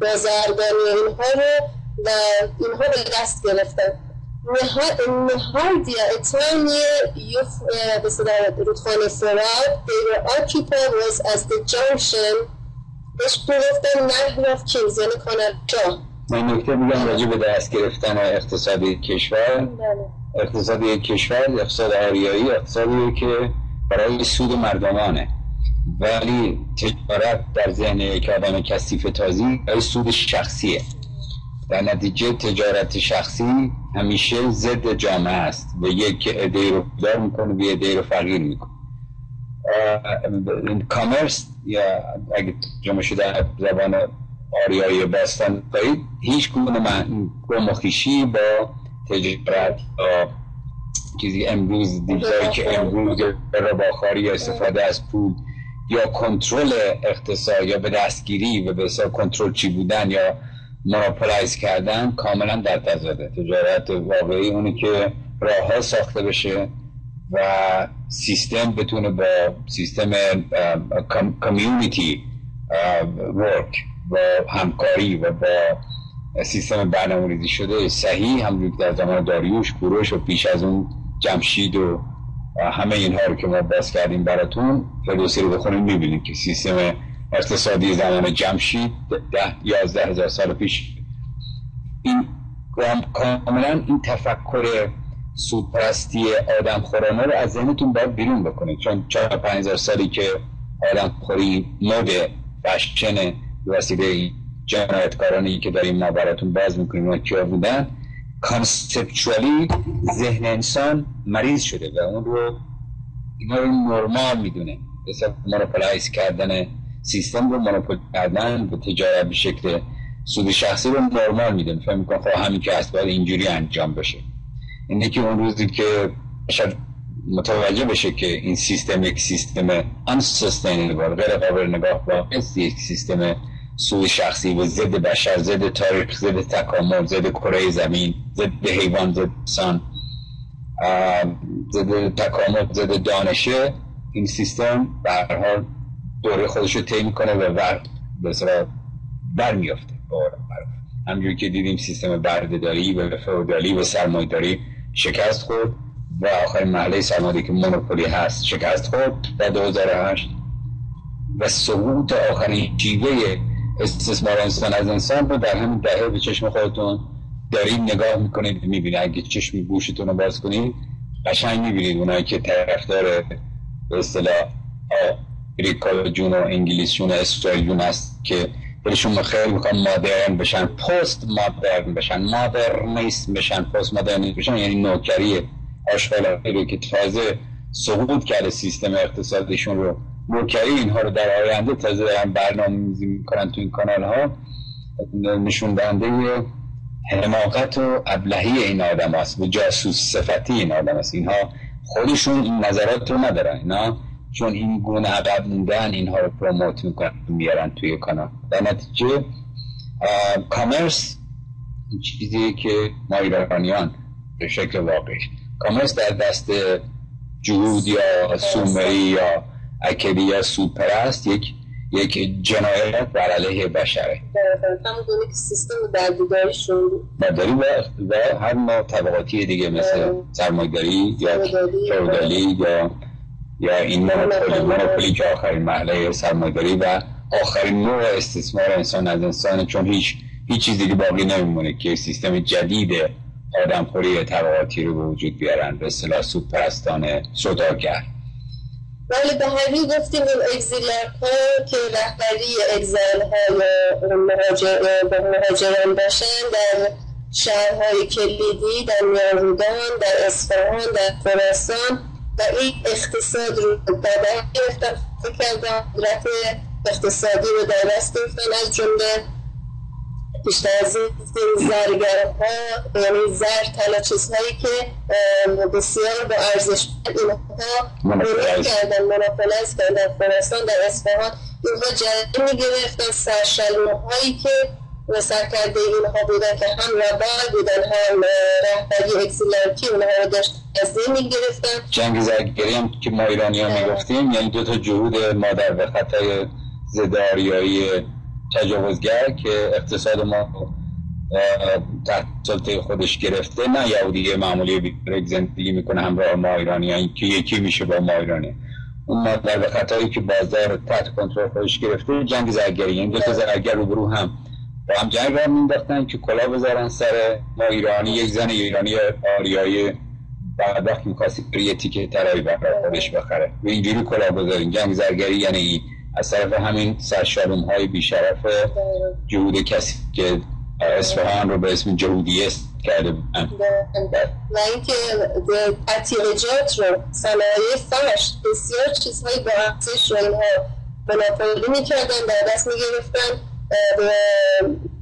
بازرگانی اینها رو و اینها به دست گرفتن. نهاردیا a tiny بسیار رودخانه فرات they were occupied was as the junction بهش گرفتن نهر of kings یعنی کانالچا. من نکته میگم راجع به دست گرفتن اقتصادی کشور. اقتصاد یک کشور، اقتصاد آریایی اقتصادیه که برای سود مردمانه، ولی تجارت در ذهن یک آدم کثیف تازی برای سود شخصیه. در نتیجه تجارت شخصی همیشه ضد جامعه است و یک عده‌ای رو پولدار میکنه و یک عده‌ای رو فقیر میکنه. کامرس یا اگه ترجمه شده در زبان آریایی باستان دارید، هیچ گونه گم و خویشی با تجارت یا چیزی امروز دیگه که امروز رباخاری یا استفاده از پول یا کنترل اقتصاد یا به دستگیری و به حساب کنترل چی بودن یا مونوپولایز کردن کاملا در تضاده. تجارت واقعی اونه که راه ها ساخته بشه و سیستم بتونه با سیستم کامیونیتی ورک و همکاری و با سیستم برنامه‌ریزی شده صحیح، همونجور که در زمان داریوش، کوروش و پیش از اون جمشید و همه اینها رو که ما باز کردیم براتون، فردوسی رو بخونیم میبینیم که سیستم اقتصادی زمان جمشید 11 هزار سال پیش این کاملا این تفکر سودپرستی آدم خورانه رو از ذهنتون باید بیرون بکنید، چون 4-5 سالی که آدم خوری مد فشن وسیله جنایتکارانی که داریم ما براتون باز میکنیم و کیا بودن، کانسپچوالی ذهن انسان مریض شده و اون رو اینا رو نرمال میدونه. مثلا مونوپولایز کردن سیستم رو، مونوپول کردن به تجارت به شکل سود شخصی رو نرمال میدونه. فهم میکنم خب همین که هست باید اینجوری انجام بشه. اینه که اون روزی که شاید متوجه بشه که این سیستم یک سیستم unsustainable، غیر قابل نگاه با یک سیستم سود شخصی و ضد بشر، ضد تاریخ، ضد تکامل، ضد کره زمین، ضد حیوان، ضد انسان، ضد تکامل، ضد دانشه، این سیستم به هر حال دوره خودش رو طی میکنه و به برمیافته. همونجوری که دیدیم سیستم بردهداری و فئودالی و سرمایه‌داری شکست خورد و آخرین مرحله سرمایه‌داری که مونوپولی هست شکست خورد در 2008 و سقوط آخرین شیوه استثمار انسان از انسان رو در همین دهه به چشم خودتون دارید نگاه میکنید، میبینید. اگه چشم گوشتون رو باز کنید قشنگ میبینید اونایی که طرفدار به اصطلاح امریکا جون و انگلیس جون و اسرائیل جون هست که برشون خیلی میخوان مدرن بشن، پست مدرن بشن، مدرنیست بشن، پست مدرنیست بشن، یعنی نوکری آشغالی رو که تازه سقوط کرده سیستم اقتصادیشون رو، نوکری اینها رو در آینده تازه دارن برنامه‌ریزی میکنن تو این کانال ها. نشون دهنده حماقت و ابلهی این آدم هست و جاسوس صفتی این آدم هست. اینها خودشون این نظرات رو ندارن، اینا چون این گونه عقب موندن اینها رو پروموت میکنن میارن توی کانال. در نتیجه کامرس چیزی که ما ایرانیان به شکل واقعی کامرس در دست جهود یا سومری یا اکدی یا سودپرست یک جنایت بر علیه بشره. همون گونه که سیستم بردهداریشون و هر نوع طبقاتی دیگه مثل سرمایه‌داری یا فئودالی یا این مونوپولی که آخرین مرحله سرمایه‌داری و آخرین نوع استثمار انسان از انسان، چون هیچ چیزی دیگه باقی نمیمونه که سیستم جدید آدمخوری طبقاتی رو به وجود بیارن، به اصطلاح سودپرستان سوداگر. ولی به همین گفتیم این اگزیلرها که رهبری اگزیل ها یا مهاجران باشن در شهرهای کلیدی، در میانرودان، در اصفهان، در خراسان و این اقتصاد رو در گرفتن. فکر کردم قدرت اقتصادی رو در دست گرفتن، از جمله بیشتر از این زرگرها، یعنی زر، طلا، چیزهایی که بسیار با ارزش اینها کردن، مونوپولایز کردن در خراسان، در اصفهان. اینها جریمه میگرفتن، سرشلمهایی که سرکرده اینها بودن که هم ربال بودن هم رهبری اکسیلرکی اونها رو داشت از این میگرفتن. جنگ زرگری هم که ما ایرانی ها میگفتیم، یعنی دو تا جهود مادر به خطای ضد آریایی تجاوزگر که اقتصاد ما تحت سلطه خودش گرفته، نه یهودی معمولی بیرک زندگی میکنه همراه ما ایرانی ها که یکی میشه با ما ایرانی. اون مادر به خطایی که بازار تحت کنترل خودش گرفته جنگ زرگری، یعنی دو تا زرگر روبرو هم با هم جنگ را مینداختن که کلا بذارن سر ما ایرانی. یک زن ایرانی آریایی بعد وقت میخواستی یه تیکه طلایی برای خودش بخره و اینجوری کلا بذارین. جنگ زرگری یعنی از طرف همین سرشارم های بیشرف جهود کسی که اصفهان رو به اسم جهودیست کرده بودن و اینکه اتیقجات رو، صنایع فرش، بسیار چیزهایی با ارزش رو اینها مونوپولی میکردن، در دست میگرفتن.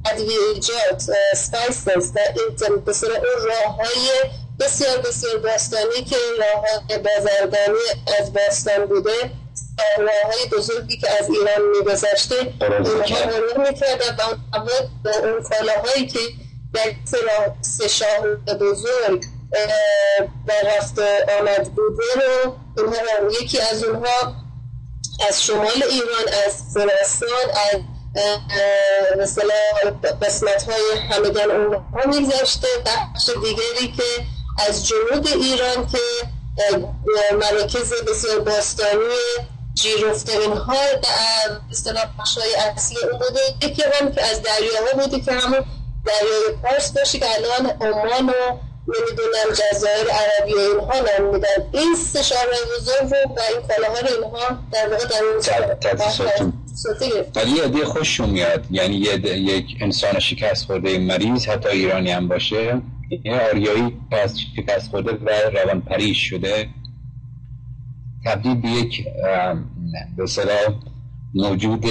ادویجات، سپایسز و این بسیار اون راه های بسیار بسیار باستانی که راه های بازرگانی از باستان بوده، راه های بزرگی که از ایران میگذشته اینها رو میکردن و اون کالاهایی که در سه شهر بزرگ و رفت آمد بوده رو اینها، یکی از اونها از شمال ایران، از خراسان، از مثلا قسمت های همدان اونها میگذشته. بخش دیگری که از جنوب ایران که مراکز بسیار باستانی جیرفته اینها اصطلاح بخش‌های اصلی اون بوده. یکی هم که از دریاها بوده که همون دریای پارس باشه که الان عمان و نمیدونم جزایر عربی و اینها نام میدن. این سه شاهراه بزرگ رو و این کالاها رو اینها در واقع در اون ولی یه عده خوششون میاد، یعنی یک انسان شکست خورده مریض حتی ایرانی هم باشه، یه آریایی از شکست خورده و روانپریش شده تبدیل به یک به اصطلاح موجود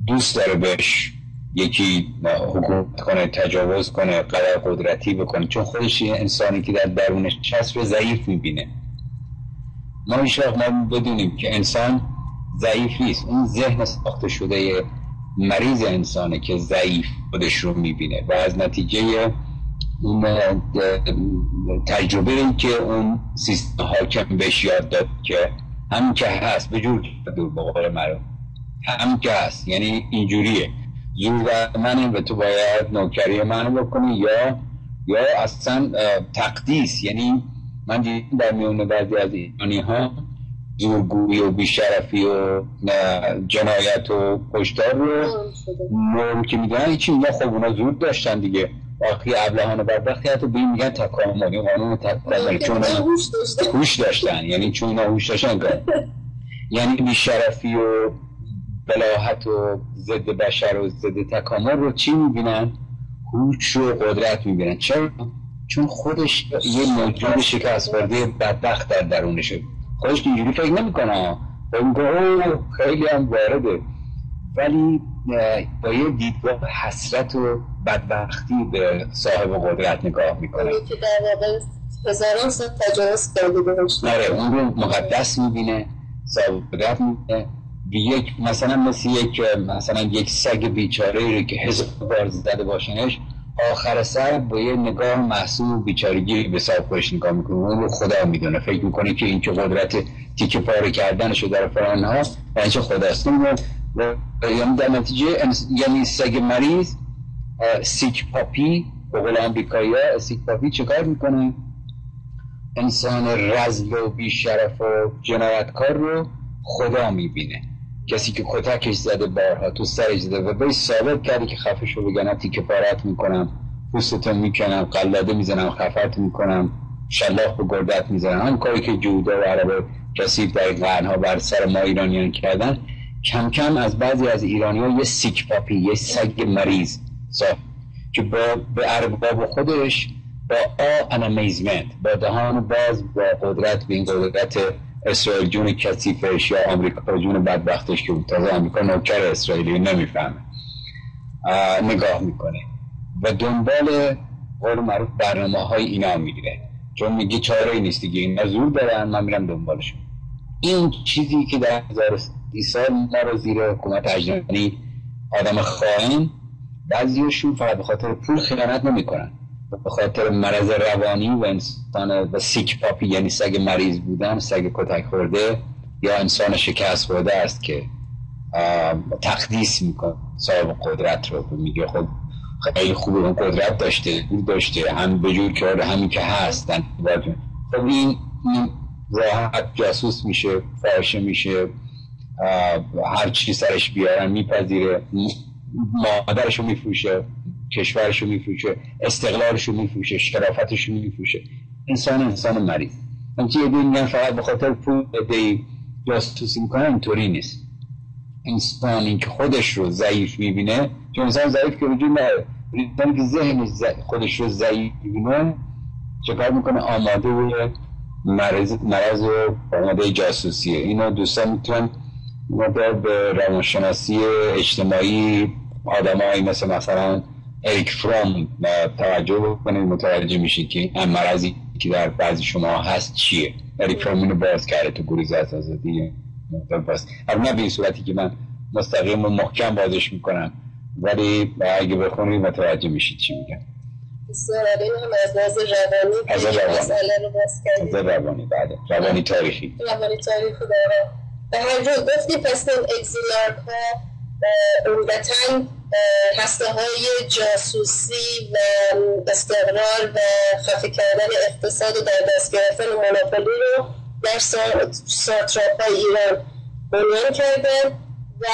دوست داره بهش یکی حکومت کنه، تجاوز کنه، قدر قدرتی بکنه، چون خودش انسانی که در درونش هست رو ضعیف میبینه. ما بدونیم که انسان ضعیف نیست، اون ذهن ساخته شده مریض انسانه که ضعیف خودش رو میبینه و از نتیجه اون تجربه‌ای که اون سیستم حاکم بهش یاد داد که همین که هست به جور دور بقول مرو همین که هست، یعنی اینجوریه، زور منه و تو باید نوکری منو بکنی، یا اصلا تقدیس. یعنی من دیدم در میون بعضی از ایرانی ها زورگویی و بیشرفی و جنایت و کشتار رو نرم که میدونن هیچی میگن خب اونا زور داشتن دیگه، واقعی ابلهان و بدبختی حتی به این میگن تکاملی، قانون تکاملی، چون هوش داشتن، یعنی چون اونا هوش داشتن یعنی بیشرفی و بلاحت و ضد بشر و ضد تکامل رو چی میبینن؟ هوش و قدرت میبینن. چرا؟ چون خودش یه موجود شکست خورده بدبخت در درونشه، خودش اینجوری فکر نمیکنه، خیلی هم وارده، ولی با یه دیدگاه حسرت و بدبختی به صاحب قدرت نگاه میکنه که در واقع هزاران سال تجاوز کرده بهش. آره، اون رو مقدس میبینه، صاحب قدرت میبینه. مثلا یک سگ بیچاره رو که 1000 بار زده باشنش، آخر سر با یه نگاه محسوب بیچارگی به صاحب خودش نگاه میکنه، اون رو خدا میدونه، فکر میکنه که این که قدرت تیکه پاره کردنشو در فران هاست و چه خداست. یعنی در نتیجه یعنی سگ مریض، سیک پاپی به قول امریکایی‌ها، سیک پاپی چه کار میکنه؟ انسان رذل و بیشرف و جنایتکار رو خدا میبینه، کسی که کتکش زده بارها تو سرش زده و بهش ثابت کرده که خفشو بگنم، تیکه پارت میکنم، پوستتو میکنم، قلاده میزنم، خفت میکنم، شلاق به گردت میزنم. هم کاری که جودا و عرب کثیف در قرنها بر سر ما ایرانیان کردن، کم کم از بعضی از ایرانی‌ها یه سیک پاپی، یه سگ مریض که به ارباب خودش با ان امیزمنت، با دهان باز، با قدرت، به این قدرت اسرائیل جون کثیفش یا آمریکا جون بدبختش که تازه آمریکا نوکر اسرائیلی نمیفهمه نگاه میکنه و دنبال قول معروف برنامه‌های اینا میگیره، چون میگه چاره‌ای نیست دیگه، اینا زور دارن، من میرم دنبالشون. این چیزی که در 1000 سال ما رو زیر حکومت اجنبی آدم خائن، بعضیاشون فقط به خاطر پول خیانت نمیکنن، به خاطر مرض روانی و انسان و سیک پاپی، یعنی سگ مریض بودن، سگ کتک خورده یا انسان شکست خورده است که تقدیس میکنه صاحب قدرت رو، میگه خب خیلی خوبه، اون قدرت داشته هم به جور کرده همین که هستن. خب این راحت جاسوس میشه، فاحشه میشه، هر چی سرش بیارن میپذیره، مادرشو میفروشه، کشورشو میفروشه، استقلالشو میفروشه، شرافتشو میفروشه. انسان مریض. همچه یه دین میگن فقط به خاطر پول بدهی جاسوسی میکنه، اینطوری نیست. انسانی که خودش رو ضعیف میبینه، چون انسان ضعیف که وجود نداره، انسانی که ذهن خودش رو ضعیف میبینه چکار میکنه؟ آماده و مرض و آماده جاسوسیه. اینا دوستان میتونن به روانشناسی اجتماعی آدمایی مثلا اریک فرام توجه بکنید، متوجه میشید که این مرضی که در بعضی شما هست چیه. اریک فرام اینو باز کرده تو گریز از آزادی. نه به این صورتی که من مستقیم و محکم بازش میکنم، ولی اگه بخونید متوجه میشید چی میگم. بسیار عالی. هم از نظر روانی مسئله رو باز کردید. از روانی، بعد روانی تاریخی داره. به هر جور گفتیم پس این اگزیلارک ها عمدتاً هسته های جاسوسی و استقرار و خفه کردن اقتصاد و در دست گرفتن مونوپولی رو در ساتراپ های ایران بنیان کردن و و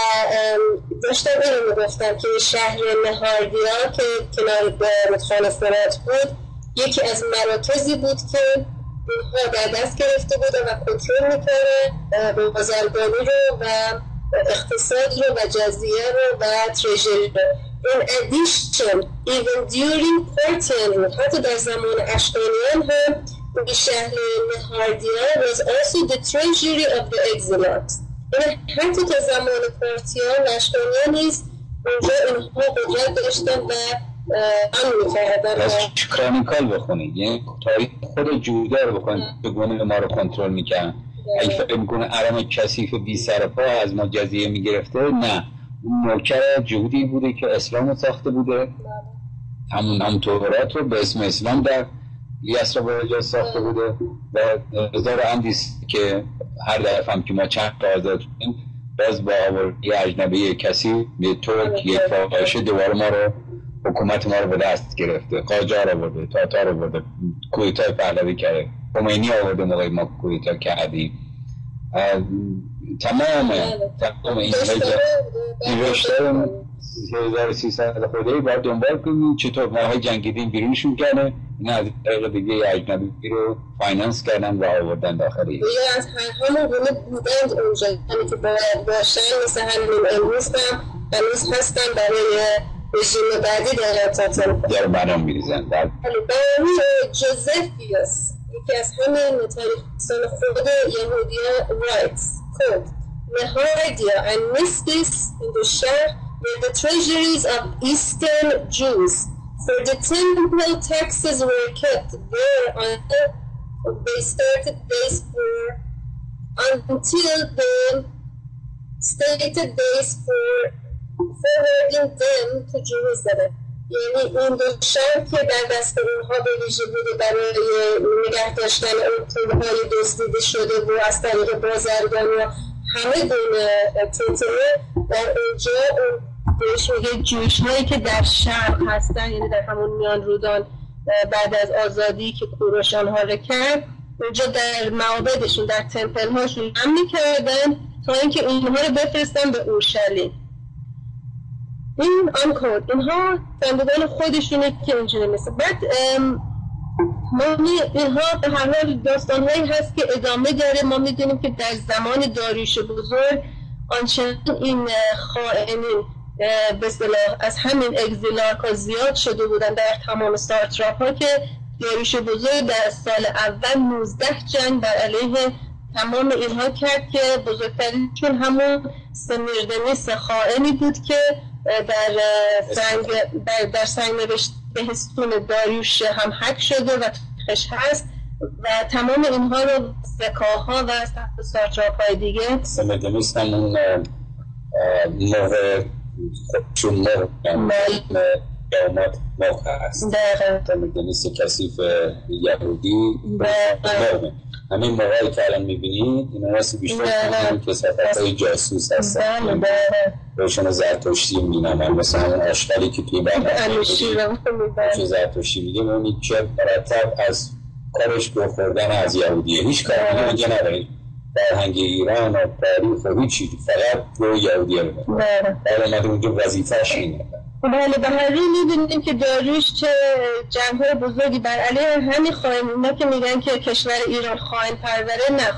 داشتم اینو میگفتم که شهر نهاردیا که کنار رودخانه فرات بود یکی از مراکزی بود که اونها در دست گرفته بودن و کنترل میکنه بازرگانی رو و اقتصاد رو و جزیره رو و تریژری رو. In addition, even during Parthian, حتی در زمان اشکانیان هم این شهر نهاردیا was also the treasury of the exiles. حتی تا زمان پارتیان و اشکانیان نیست اونجا اینها قدرت داشتن و امن میکردن. پس کرانیکال بخونید، یعنی تاریخ خود جودا رو بخونید چگونه ما رو کنترل میکنن. اگه فکر میکنه ارم کثیف بی سر پا از ما جزیه میگرفته، نه، اون نوکر جهودی بوده که اسلام رو ساخته بوده، همون تورات رو به اسم اسلام در یسرا باجا ساخته بوده و هزار اندیست که هر دفعه هم که ما چند تا آزاد شدیم باز با آوردی اجنبی کسی به ترک یک فاحشه دوباره ما رو حکومت ما رو به دست گرفته. قاجار آورده، تاتار آورده، کویتا پهلوی کرده، خمینی آورده موقعی ما کویتا کردیم. تمام این رشته 1300 خودهی باید دنبال کنیم چطور ماهای جنگیدین بیرونشون کنه، این از طریق دیگه اجنبی رو فایننس کردن و آوردن داخل ایران. از همون گونه بودند اونجا، همین که باید باشن، مثل همین امروز هم هنوز هستن برای رژیم بعدی در ارتباطات در برنامه می‌ریزن. برای جوزفیوس یکی از همین تاریخ‌نویسان خود یهودیا writes quote Nehardya and Nistis in the Shah were the treasuries of Eastern Jews, for the temple taxes were kept there until they started days for until the stated days for forwarding them to Jerusalem. یعنی این دو شهر که در دست اونها به ویژه بوده برای نگه داشتن اون پولهای دزدیده شده و از طریق بازرگانی و همه گونه توطئه در اونجا بهش میگه جوش هایی که در شرق هستن، یعنی در همون میان رودان بعد از آزادی که کوروش آنها رو کرد اونجا در معابدشون در تمپل هاشون هم میکردن تا اینکه اینها رو بفرستن به اورشلیم. این آنکود اینها زندگان خودشونه که اینجوری مثل بعد اینها به هر حال داستانهایی هست که ادامه داره. ما میدونیم که در زمان داریوش بزرگ آنچنان این خائنین به اصطلاح از همین اگزیلارکا زیاد شده بودن در تمام ساتراپ ها که داریوش بزرگ در سال اول 19 جنگ بر علیه تمام اینها کرد که بزرگترینشون همون سمیردنیس خائنی بود که در سنگ نوشت بهستون داریوش هم حک شده و تاریخش هست و تمام اینها رو سکاها و ساتراپ‌های دیگه سمیردنیس همون موقع خودشون قیامت موقع هست. سمیردنیس کثیف یهودی همین موقعی که الان میبینید این هست بیشتر کنیم که صفتهای جاسوس هستن بهشون زرتشتی میبینم مثلا همون اشکالی که توی برنامه زرتشتی میگه اونی که مرتب از کارش گو خوردن از یهودیه، هیچ کاری دیگه ندارید فرهنگ ایران و تاریخ و هیچی، فقط گو یهودیه رو در اومده اونجا وظیفه‌اش اینه. بله به هر روی می‌بینیم که داریوش چه جنگ‌های بزرگی بر علیه همین خائنینا که میگن که کشور ایران خائن پروره، نه،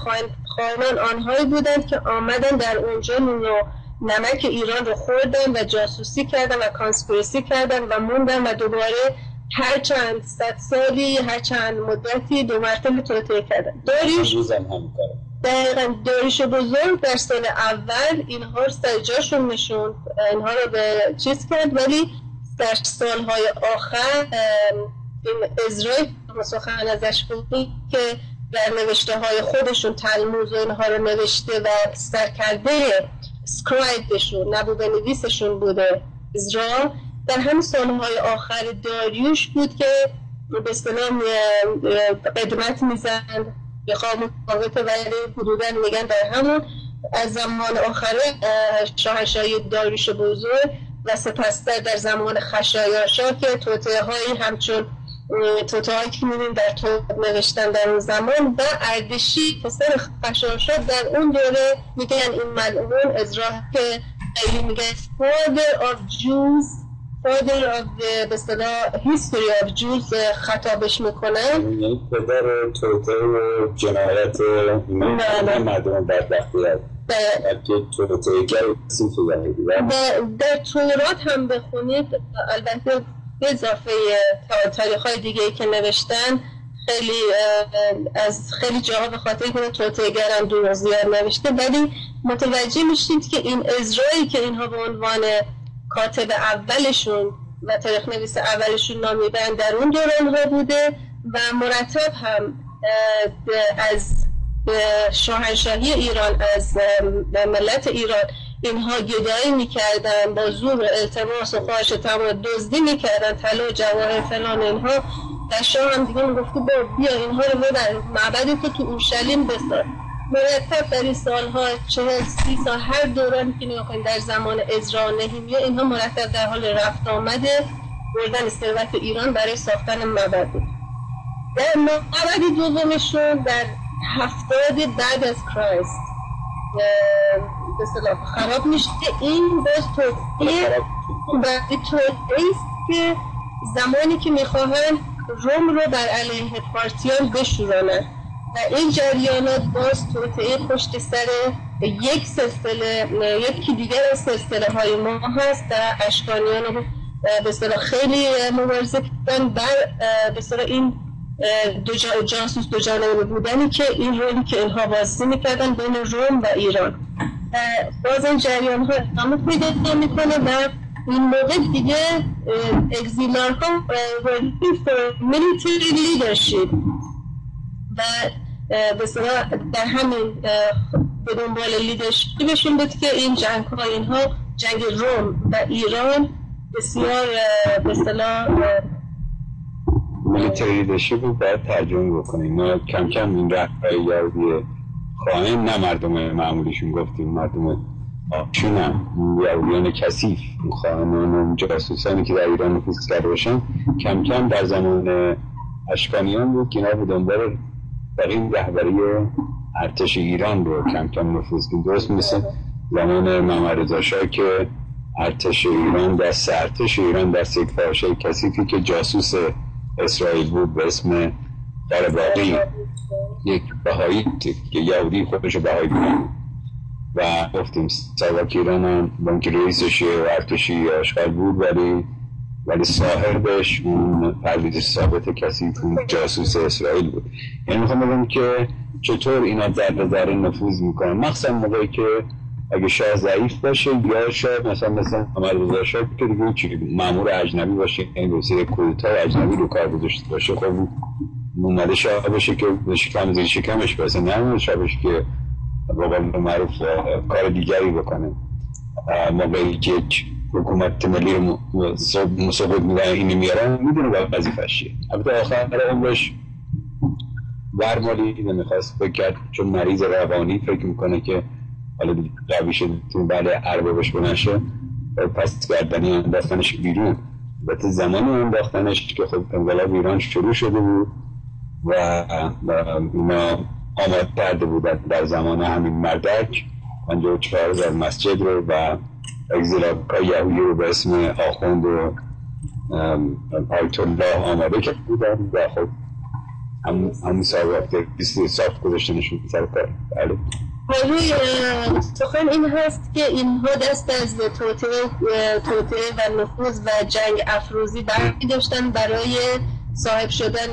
خائنان آنهایی بودند که آمدن در اونجا نمک ایران رو خوردن و جاسوسی کردن و کانسپیرسی کردن و موندن و دوباره هر چند صد سالی هر چند مدتی دو مرتبه توطئه کردن. داریوش دقیقاً داریوش بزرگ در سال اول اینها رو سر جاشون نشوند، اینها رو به چیز کرد، ولی در سالهای آخر این ازرای سخن ازش بود که در نوشته های خودشون تلموذ و اینها رو نوشته و سرکرده اسکرایبشون نبوده نویسشون بوده ازرا، در همین سالهای آخر داریوش بود که به اصطلاح قدمت میزند به قامت ولی حدودا میگن در همون از زمان آخر شاهنشاهی داریوش بزرگ و سپستر در زمان خشایارشا که توطئه هایی همچون توطئه هایی که می‌بینیم در توبه نوشتن در اون زمان و اردشیر پسر خشایارشا در اون دوره میگن این ملعون ازرا که خیلی میگه father of Jews father of the به اصطلاح history of Jews خطابش میکنن، یعنی پدر توطئه و جنایت مردم بدبختی هست که توطئه‌گر کثیف یهودی. در تورات هم بخونید، البته به اضافه تاریخ‌های دیگه‌ای که نوشتن، خیلی از خیلی جاها به خاطر اینکه توطئه‌گر هم دور زیاد نوشته، ولی متوجه میشید که این عزرایی که اینها به عنوان کاتب اولشون و تاریخ نویس اولشون نام میبرن در اون دوران ها بوده و مرتب هم از شاهنشاهی ایران، از ملت ایران اینها گدایی میکردن، با زور التماس و خواهش تمام دزدی میکردن، طلا و جواهر فلان اینها. و شاه هم دیگه میگفته بیا اینها رو ببر معبد تو اورشلیم بساز. مرتب در این سالها 40-30 سال هر دورانی که نگاه کنید در زمان عزرا و نهمیا، اینها مرتب در حال رفت آمده بردن ثروت ایران برای ساختن معبد بود. در معبد دومشون در 70 بعد از کرایست به اصطلاح خراب میشه. این باز توطئه است که زمانی که میخواهن روم رو بر علیه پارتیان بشورانن و این جریانات باز توطئه پشت سر یک سلسله، یکی دیگر از سلسله های ما هست و اشکانیان رو به اصطلاح خیلی مبارزه کردن بر به اصطلاح این جاسوس دو جانبه بودنی که این رولی که اینها بازی میکردن بین روم و ایران. باز این جریان ها ادامه پیدا میکنه و این موقع دیگه اگزیلارها military leadership و به اصطلاح در همین به دنبال لیدرشیپشون بود که این جنگ ها اینها جنگ روم و ایران بسیار به اصطلاح میلیتری لیدرشیپ رو باید ترجمه بکنیم. ما کم کم این رهبرای یهودی خائن، نه مردم معمولیشون گفتیم، مردم آشون هم یهودیان کثیف، خائنان و جاسوسانی که در ایران نفوذ کرده باشن، کم کم در زمان اشکانیان بود که اینا به دنبال این رهبری ارتش ایران رو کم کم نفوذ کرد. درست مثل زمان محمد رضا شاه که ارتش ایران دست یک فاحشه کثیفی که جاسوس اسرائیل بود به اسم قره‌باقی، یک بهایی که یهودی خودش بهایی بود و گفتیم ساواک ایران هم بانک رئیسش ارتشی آشغال بود ولی صاحبش اون پرویز ثابت کثیف اون جاسوس اسرائیل بود. یعنی میخوام بگم که چطور اینا ذره نفوذ میکنن، مخصوصا موقعی که اگه شاه ضعیف باشه یا شاه مثلا محمد رضا شاه که دیگه چی مأمور اجنبی باشه، یعنی وسیله کودتا اجنبی رو کار گذاشته باشه، خب اومده شاه باشه که شکم زیر شکمش باشه، نه شاه باشه که واقعا معروف کار دیگری بکنه. موقعی که حکومت ملی رو مسابقه میدن اینو میارن، میدونه باید وظیفه‌ش چیه. البته آخر عمرش ورمالی نمیخواست بکرد، چون مریض روانی فکر میکنه که حالا قوی شد بعد اربابش بنشه، پس گردنی انداختنش بیرون. البته زمانی انداختنش که خب انقلاب ایران شروع شده بود و اینا آماده کرده بودن در زمان همین مردک 54,000 مسجد رو و اگزیلارهای یهودی رو به اسم آخوند و آیت الله آماده کرده بودن و خب همون صاحب گذاشتنشون سر کار. بله. روی سخن این هست که اینها دست از توطئه و نفوذ و جنگ افروزی برمی داشتن برای صاحب شدن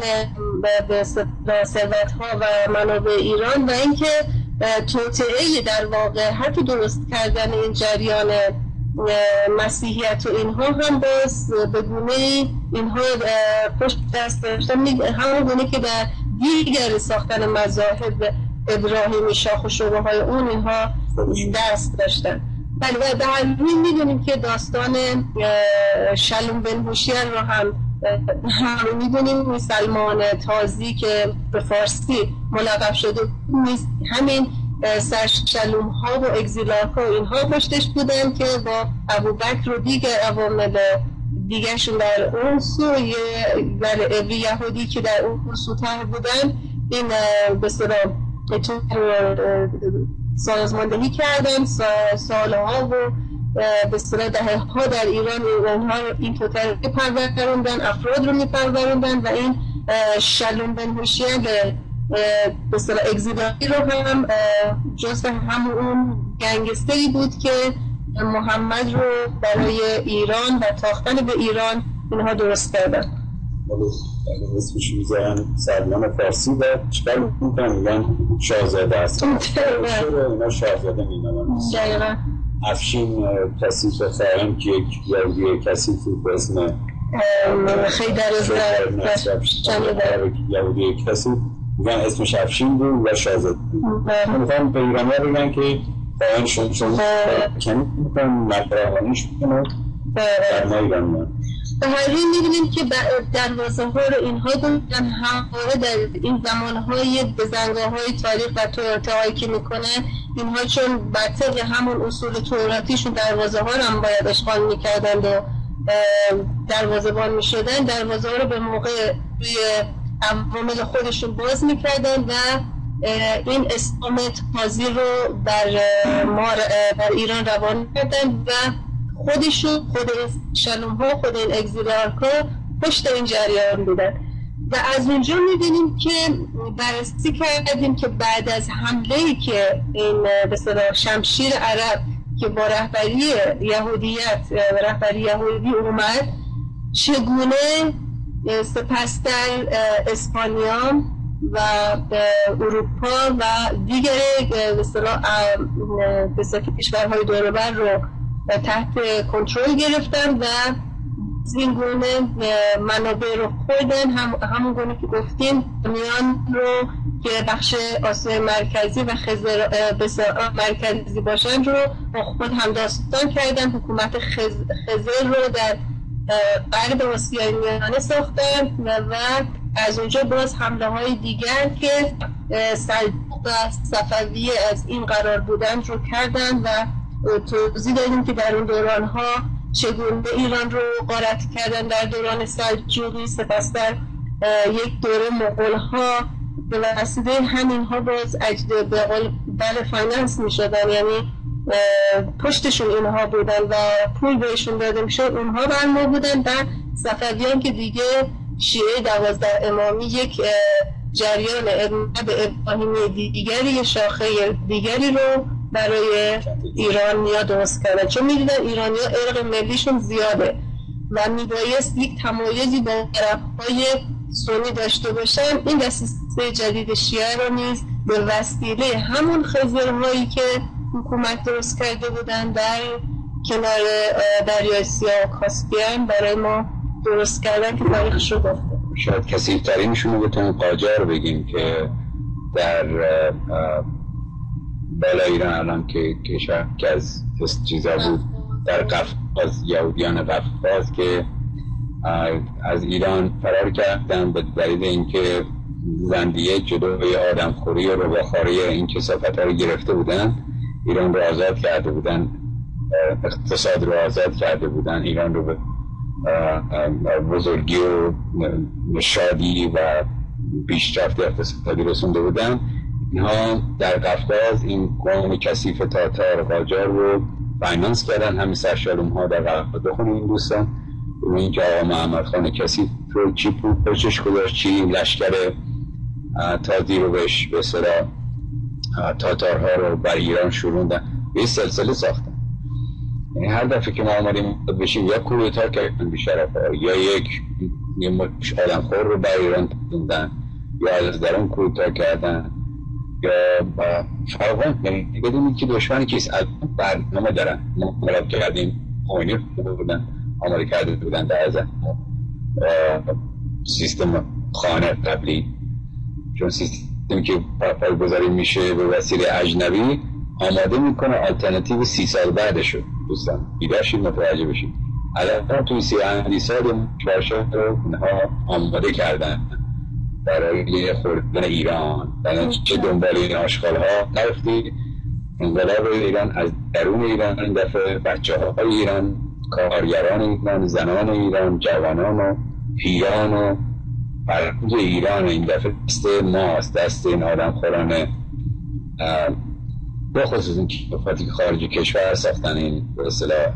به ثروت‌ها و منابع ایران و اینکه توطئه در واقع حتی درست کردن این جریان مسیحیت و اینها هم باز به گونه اینها پشت دست داشتن، همون گونه که در دیگر ساختن مذاهب ابراهیمی شاخ و شعبه های اون اینها دست داشتن. بله و در همین میدونیم که داستان شلوم بن هوشیار رو هم میدونیم، سلمان تازی که به فارسی ملقب شده، همین شلوم ها و اگزیلارها و اینها پشتش بودن که با ابوبکر و دیگر عوامل دیگرشون در اون سو یهودی که در اون سوتر بودن این به صلاح سازماندهی کردن سالها و به صورت دهه‌ها در ایران این توتر می‌پروروندن، افراد رو می‌پروروندن و این شلوم بن هوشیار به اصطلاح اگزیلاری رو هم جزو همون گنگستری بود که محمد رو برای ایران و تاختن به ایران اینها درست کردن. اسمش میذارن سلمان فارسی و چکار میکنن میگن شاهزاده هستن، چرا اینا شاهزاده مینامن؟ دقیقا افشین کسیف خواهیم که یک یهودی کسیف به اسم خیدر یهودی کسیف میگن اسمش افشین بود و شاهزاده بود. میخوام به ایرانی ها بگن که خواهنشون کنید میکنن مقرانیش میکنن در ما ایرانی ها. به هر روی می‌بینیم که دروازه ها رو اینها دونن همواره در این زمانهای بزنگاه‌های تاریخ و توطئه‌هایی که میکنن اینها چون بر طبق همون اصول توراتیشون دروازه ها رو هم باید اشغال میکردن و دروازه‌بان میشدن، دروازه ها رو به موقع روی عوامل خودشون باز میکردن و این اسلام تازی رو بر ایران روان کردن و خودشون، خود این شلوم ها، خود این اگزیلارکا پشت این جریان بودن. و از اونجا می‌بینیم که بررسی کردیم که بعد از حمله‌ای که این به اصطلاح شمشیر عرب که با رهبری یهودیت و رهبری یهودی اومد، چگونه سپستر اسپانیا و اروپا و دیگر به اصطلاح کشورهای دور و بر رو تحت کنترل گرفتن و این گونه منابع رو خوردن، همون گونه که گفتیم میان رو که بخش آسیای مرکزی و خزر مرکزی باشن رو با خود هم داستان کردن. حکومت خزر رو در غرب آسیای میانه ساختن و از اونجا باز حمله های دیگر که سلجوق و صفویه از این قرار بودن رو کردن و توضیح دادیم که در اون دوران ها چگونه ایران رو غارت کردن در دوران سلجوقی. سپس در یک دوره مغول ها به واسطه همین ها باز به قول فایننس می شدن، یعنی پشتشون اینها بودن و پول بهشون داده می شد، اونها برما بودن و صفویان که دیگه شیعه 12 امامی یک جریان ابراهیمی دیگری، شاخه دیگری رو برای ایرانیا درست کردن، چون می‌دیدن ایرانیا ارق ملیشون زیاده و میبایست یک تمایزی با عرب‌های سنی داشته باشن. این دسیسه جدید شیعه رو نیز به وسیله همون خزرهایی که حکومت درست کرده بودن در کنار دریای سیاه و کاسپین برای ما درست کردن که تاریخش رو گفته. شاید کسی ترینشون رو بتونیم قاجار بگیم که در بالا ایران الان که کشور که از چیزا بود در قفقاز، یهودیان قفقاز که از ایران فرار کردن به دلیل اینکه زندیه جلوی آدمخوری و رباخوری این کثافت‌ها رو گرفته بودن، ایران رو آزاد کرده بودن، اقتصاد رو آزاد کرده بودن، ایران رو به بزرگی و شادی و پیشرفت اقتصادی رسونده بودن. اینها در قفقاز این قوم کثیف تاتار قاجار رو فایننس کردن. همین سرشالوم ها در قفقاز بخونیم این دوستان، ببینید که آقا محمد خان کثیف رو چی پشتش گذاشت، چی لشکر تازی رو بهش به اصطلاح تاتارها رو بر ایران شوروندن، به این سلسله ساختن. یعنی هر دفعه که ما آمدیم بشیم یا کودتا کردن بی‌شرفا، یا یه مش آدمخوار رو بر ایران تندن، یا از درون کودتا کردن، یا فرقان. یعنی بدونید که دشمنی کیست، از برنامه دارن. ما ملاب کردیم خمینی رو بودن آماده کرده بودن در از سیستم خانه قبلی، چون سیستمی که پایه‌گذاری میشه به وسیله اجنبی آماده میکنه آلترناتیو 30 سال بعدشو. دوستان بیداشید متوجه بشید، الان توی 30 سال کشورشا رو اینها آماده کردن برای خوردن ایران. چه دنبال این آشغال‌ها نرفتید؟ انقلاب ایران از درون ایران، این دفعه بچه‌های ایران، کارگران ایران، زنان ایران، جوانان و پیران و فرهنگ ایران این دفعه دست ماست، دست این آدمخوران به خصوص این کفاتی که خارج کشور ساختن این به اصطلاح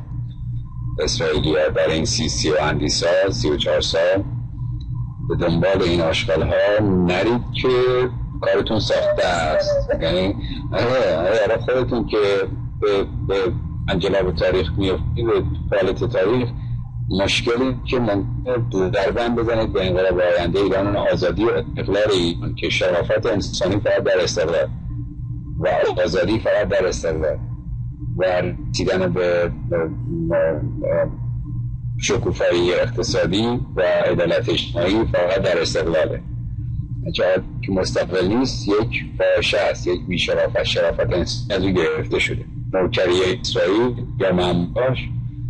اسرائیلی ها در این 30 و اندی سال 34 سال به دنبال این آشغال ها نرید که کارتون ساخته است. یعنی آره خودتون که به انجلاب تاریخ میفتید، به پالت تاریخ، مشکلی که ممکنه ضربن بزنید به انقلاب آینده ایران و آزادی و اقلال ایران که شرافت انسانی فقط در استقلال و آزادی فقط در استقلال و رسیدن به شکوفایی اقتصادی و عدالت اجتماعی فقط در استقلاله. چرا که مستقل نیست یک فاحشه است، یک بی‌شرافت، شرافت انسانی از او گرفته شده. نوکری اسرائیل یا ماموراش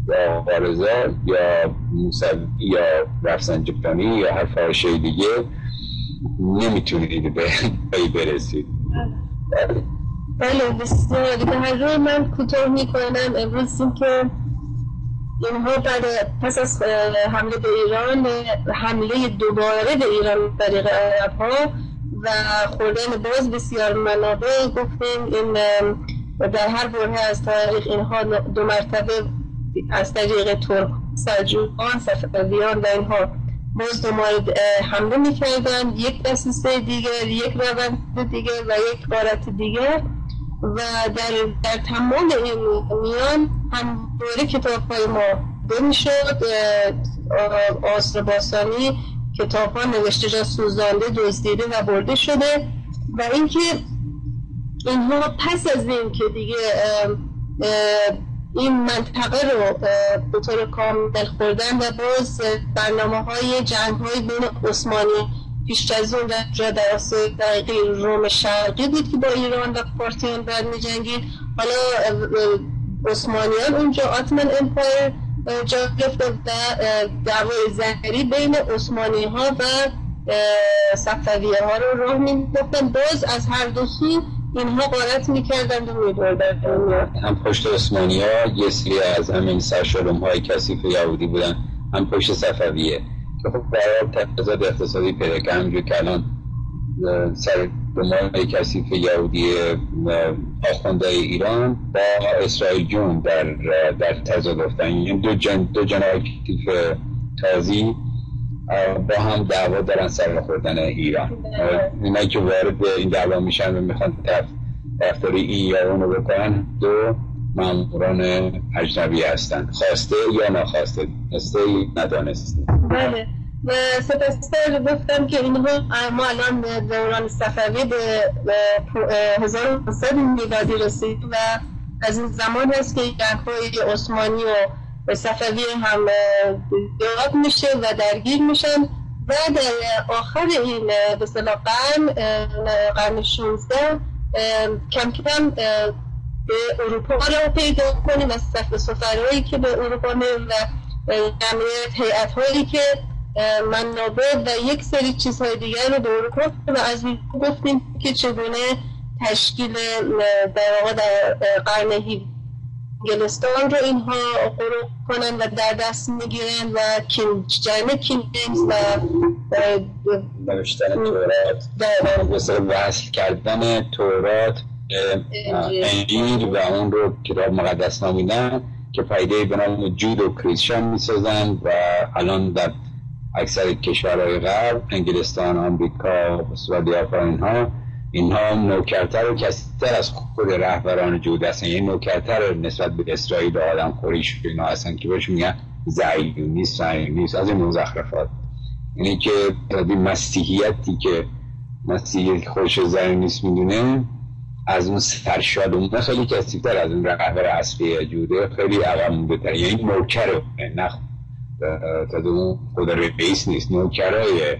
یا بارزا یا موسوی یا رفسنجانی یا هر فاحشه دیگه نمیتونید به برسید. بله بسیار دیگه. هر روی من کوتاه میکنم امروز این که اینها بعد پس از حمله به ایران، حمله دوباره به ایران طریق عرب ها و خوردن باز بسیار منابع، گفتیم این در هر برهه از تاریخ اینها 2 مرتبه از طریق ترک سلجوقیان، صفویان و اینها باز دوباره حمله میکردن، یک دسیسه دیگر، یک روند دیگر و یک غارت دیگر و در تمام این میان همواره کتاب های ما میشد. عصر باستانی کتاب ها نوشته جا سوزانده، دزدیده و برده شده و اینکه اینها پس از این که دیگه این منطقه رو به طور کامل خوردن و باز برنامه های جنگ های بین عثمانی پیش از اون در آسیای دقیقی روم شرقی بود که با ایران و پارتیان بعد می جنگید. حالا عثمانیان اونجا اتمن امپایر جا گرفت و دعوای ظاهری بین عثمانی ها و صفویه ها رو راه می گفتن. باز از هر دو سو اینها غارت میکردند و میبردند. هم پشت عثمانی ها یه سری از همین سرشلوم های کثیف یهودی بودن، هم پشت صفویه که خب برای تضاد اقتصادی پیدا کرد. همونجور که الان سرشلوم های کثیف یهودی آخوندهای ایران با اسرائیل جون در تضاد افتن، این دو جناح کثیف تازی با هم دعوا دارن سر خوردن ایران. اینایی که وارد این دعوا میشن و میخوان طرفداری این یا اونو بکنن 2 ماموران اجنبی هستن، خواسته یا ناخواسته، دانسته یا ندانسته. بله و سپاسگزار گفتم که اینها ما الان دوران صفوی به 1500 میلادی رسید و از این زمان هست که جنگ‌های عثمانی و صفوی هم یاد میشه و درگیر میشن و در آخر این به اصطلاح قرن 16 کم کم به اروپا رو پیدا کنیم و سفرهایی که به اروپا میرن و جمعیت هیئت‌هایی که منابع و یک سری چیزهای دیگر رو به اروپا و از این گفتیم که چگونه تشکیل در واقع در قرن 17 انگلستان رو اینها غروق کنن و در دست میگیرن و جریمه کینگ جیمز و نوشتن تورات، مثل وصل کردن تورات انجیل و اون رو کتاب مقدس نامیدن که پایده به نام جودو کریسچن میسازن و الان در اکثر کشورهای غرب، انگلستان، آمریکا، استرالیا و اینها نوکرتر و کسیتر از خود رهبران جود هستن. یعنی نوکرتر نسبت به اسرائیل و آدم خوریش اینا هستن که بهش میگن زایونیست از این مزخرفات. یعنی که مسیحیتی که مسیحیت خودش زایونیست میدونه از اون سرشادونه خیلی کسیتر از اون رهبر اصلی جوده، خیلی عقب مونده. یعنی نوکره، نه تا اون خود رئیس نیست، نوکرای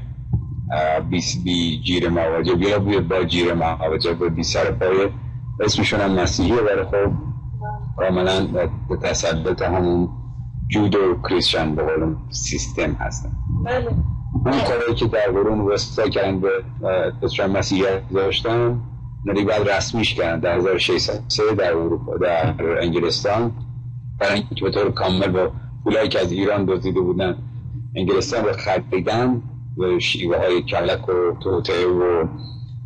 بی جیر مواجب یا با جیر مواجب با بی سر پای اسمشون هم مسیحیه ولی خب کاملا به تسلط همون جودو کریسچن به قول سیستم هستن. بله اون کاری که در قرون وسطا کردن به اسلام مسیحیت داشتن نری بعد رسمیش کردن در 1603 در اروپا، در انگلستان، برای اینکه به طور کامل با پولایی که از ایران دزدیده بودن انگلستان رو خریدن و شیوه های کلک و توته و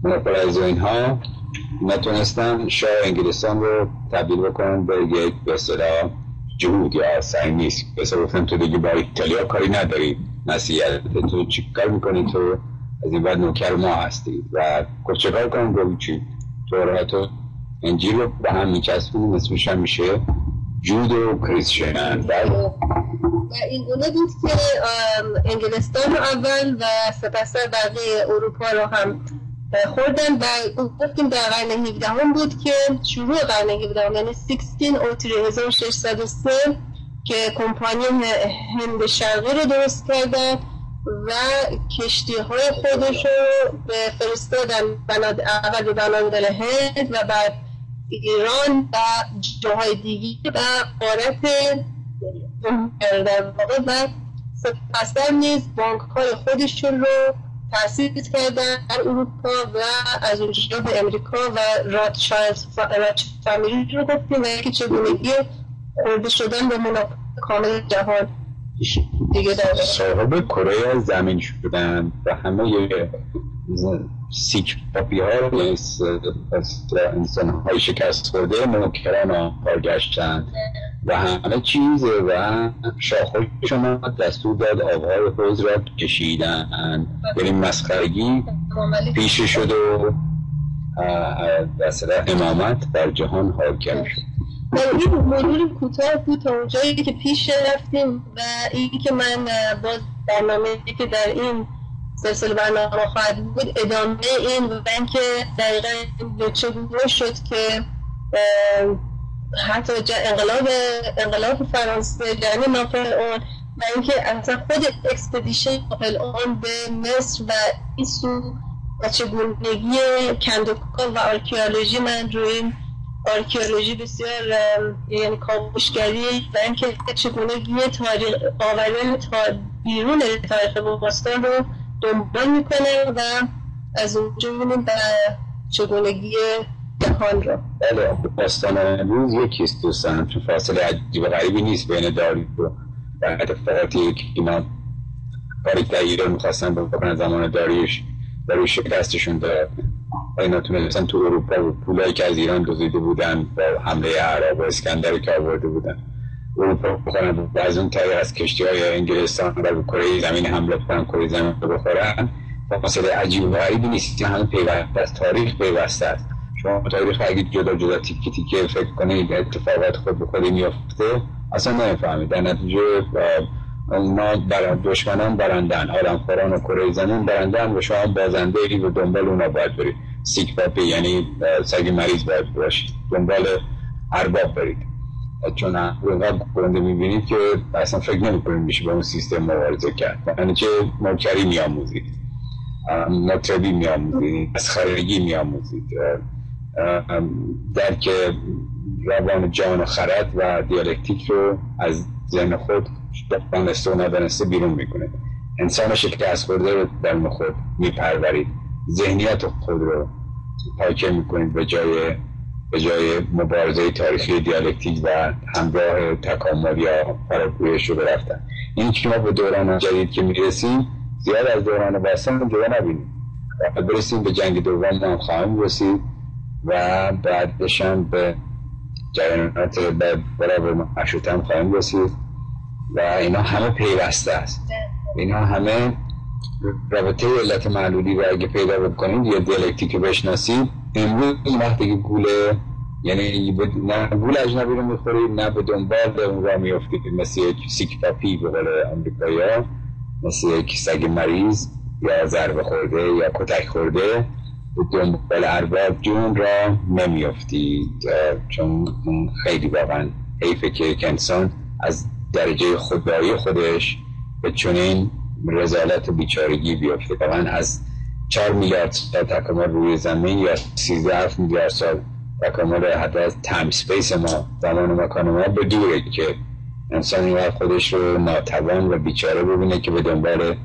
مونوپولایز و اینها نتونستن شاه انگلستان رو تبدیل بکنن به یک به اصطلاح جهود یا سیونیست. مثلا گفتن تو دیگه با ایتالیا کاری نداری، نصیحت تو چی کار میکنی، تو از این بعد نوکر ما هستی. و گفت چه کار کنم؟ گفت چی؟ تورات و انجیل رو به هم میچسبونیم، اسمش هم میشه جود و کریسچن. و این گونه بود که انگلستان رو اول و سپس بقیه اروپا رو هم خوردن. و گفتیم در قرن 17 هم بود که شروع قرن 17 یعنی 1603 که کمپانی هند شرقی رو درست کردن و کشتی های خودش رو فرستادن اول به بنادر هند و بعد ایران و جاهای دیگه و قارت در واقع. و سپس نیز بانک های خودشون رو تأسیس کردن در اروپا و از اونجا به امریکا و راتشایلد فامیلی رو گفتیم و یکی چگونگی خورده شدن به منافع کامل جهان دیگه داره. صاحب کره زمین شدن و همه سیک پاپی ها انسان های شکست خورده نوکران کارگشتن و همه چیز و شاخوی شما دستور داد آبهای حوض را کشیدن. یعنی مسخرگی پیش شد و مثلا امامت بر جهان حاکم شد. این مرور کوتاه بود تا اونجایی که پیش رفتیم و این که من باز برنامه‌ای که در این سلسله برنامه خواهد بود ادامه این و اینکه دقیقا چگونه شد که حتی انقلاب فرانسه جنگ ناپلئون و اینکه اصلا خود اکسپدیشن ناپلئون به مصر و این سو و چگونگی کندوکان و آرکیولوژی. من روی این آرکیولوژی بسیار یعنی کاوشگری و اینکه چگونگی تاریخ آوریان بیرون تاریخ باستان رو دنبال میکنه و از اونجا میبینیم به چگونگی جهان رو. بله، باستان امروز یکیست دوستان، چون فاصله عجیب غریبی نیست بین داریوش و اتفاقاتی که اینا کاری در ایران میخواستن بکنن زمان داریوش شکستشون داد و اینا تونستن تو اروپا و پولایی که از ایران دزدیده بودن با حمله عرب و اسکندر که آورده بودن اروپا بخورن و از اون طریق از کشتی های انگلستان و کره زمین حمله کنن، کره زمین رو بخورن. فاصله عجیب و غریبی نیست، همه پیوسته است، تاریخ پیوسته است. شما تاریخ اگه جدا تیکه تیکه فکر کنید اتفاقات خود به خودی میفته اصلا نمیفهمید. در نتیجه اونا دشمنان برندن، آدمخوران و کره زمین برندن و شما بازنده ای و دنبال اونا باید برید. سیک پاپی یعنی سگ مریض باید باشید، دنبال ارباب برید. چون اونقدر گنده میبینید که اصلا فکر نمیکنید میشه با اون سیستم مبارزه کرد. یعنی چه موکری میاموزید، مطربی میاموزید، مسخرگی میاموزید، درک روان جان و خرد و دیالکتیک رو از ذهن خود دانسته و ندانسته بیرون میکنه. انسان شکست خورده رو در خود میپرورید، ذهنیت خود رو حاکم میکنید به جای مبارزه تاریخی دیالکتیک و همراه تکامل یا فراگویش رو برفتن. این که ما به دوران جدید که میرسیم زیاد از دوران باستان جدا نبینیم، برسیم به جنگ دوم هم خواهیم رسید و بعدش هم به جریانات برابر مشروطه هم خواهیم رسید و اینا همه پیوسته است. اینا همه رابطه علت معلولی رو اگه پیدا بکنید یا دیالکتیک بشناسید، امروز وقتی که گوله یعنی نه گول اجنبی رو میخورید نه به دنبال اون را میافتید مثل یک سیک پاپی به قول آمریکایی‌ها، مثل یک سگ مریض یا ضربه خورده یا کتک خورده به دنبال ارباب جون را نمیافتید. چون خیلی واقعا حیفه که انسان از درجه خودداری خودش به چنین رذالت و بیچارگی بیافته. واقعا از 4 میلیارد سال تکامل روی زمین یا 13 میلیارد سال تکامل حتی از تایم سپیس ما، زمان و مکان ما به دوره که انسان اینقدر خودش رو ناتوان و بیچاره ببینه که به دنبال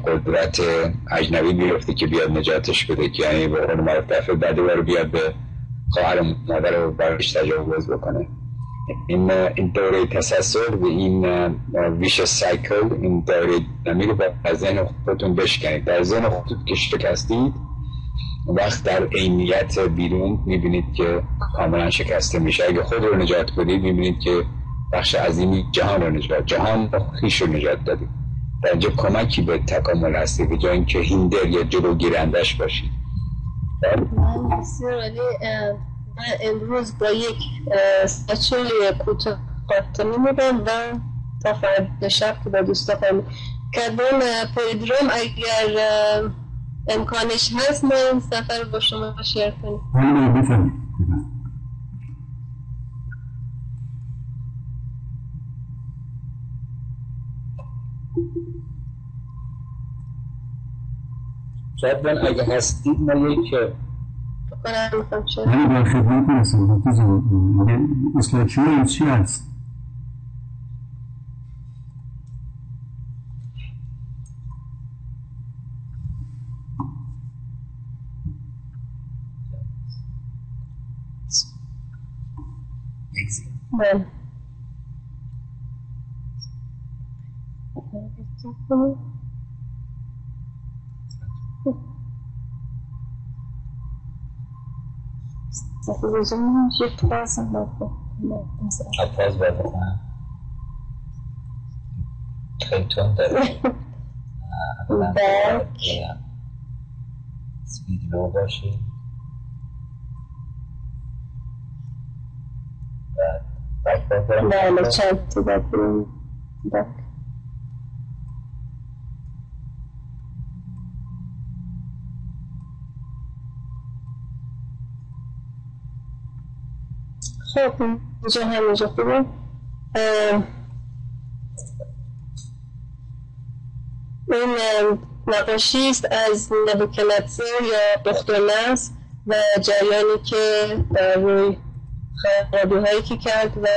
قدرت اجنبی بیفته که بیاد نجاتش بده، که یعنی به قول معروف دفعه بعدی رو بیاد به خواهر مادر رو برش تجاوز بکنه. این دوره تسلسل و این ویش سایکل، این دوره نمی رو در ذهن خودتون بشکنید. در ذهن خودتون که شکستید وقت در عینیت بیرون میبینید که کاملا شکسته میشه. اگه خود رو نجات بدید میبینید که بخش عظیمی جهان خویش رو نجات دادید. در اینجا کمکی به تکامل هستید به جای اینکه هیندر یا جلوگیرندش باشید. من بسیار عالی. من امروز با یک ساچه کوتاه خاتمی میدم و تا فردا شب که با دوستا کردم پریدروم اگر امکانش هست ما این سفر رو با شما شیر کنیم. بفرمایید. شاید اگه هستید ما یک میخوام چه؟ من با خدمت هستم میگه اسلایدشو این چی هست؟ بله. پاز باید بکنم خیلی تون داره سپید لو باشه بله چند تا بکنیم خب اینجا خوبه. این نقاشی است از نبوکدنصر یا بختالنصر و جریانی که در روی خرابی هایی که کرد و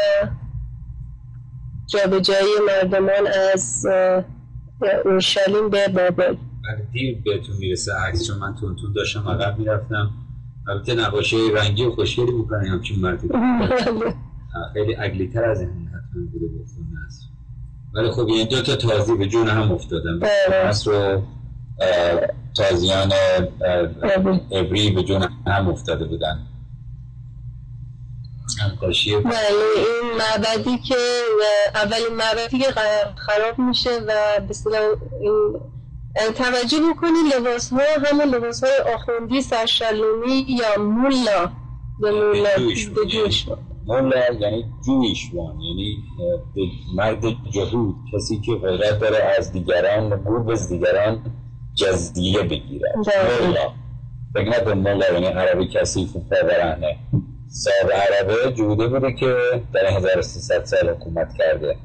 جابجایی مردمان از اورشلیم به بابل. دیر بهتون میرسه عکس، چون من تون داشتم عقب میرفتم. البته نقاشی رنگی و خوشگلی میکنه همچین مردی خیلی اگلی تر از این حتما بوده بختالنصر. ولی خب این دو تا تازی به جون هم افتادن. بختالنصر و تازیان عبری به جون هم افتاده بودن. بله این معبدی که اولین معبدی که خراب میشه و به اصطلاح این توجه میکنی لباس ها همون لباس های آخوندی سرشلومی یا مولا به جویشوان. مولا یعنی جویشوان، یعنی مرد جهود، کسی که غیرت داره از دیگران نبود از دیگران جزیه بگیره. مولا بگنه به مولا یعنی عربی کسی فقرانه. صاحب عربه جوده بوده که در 1300 سال حکومت کرده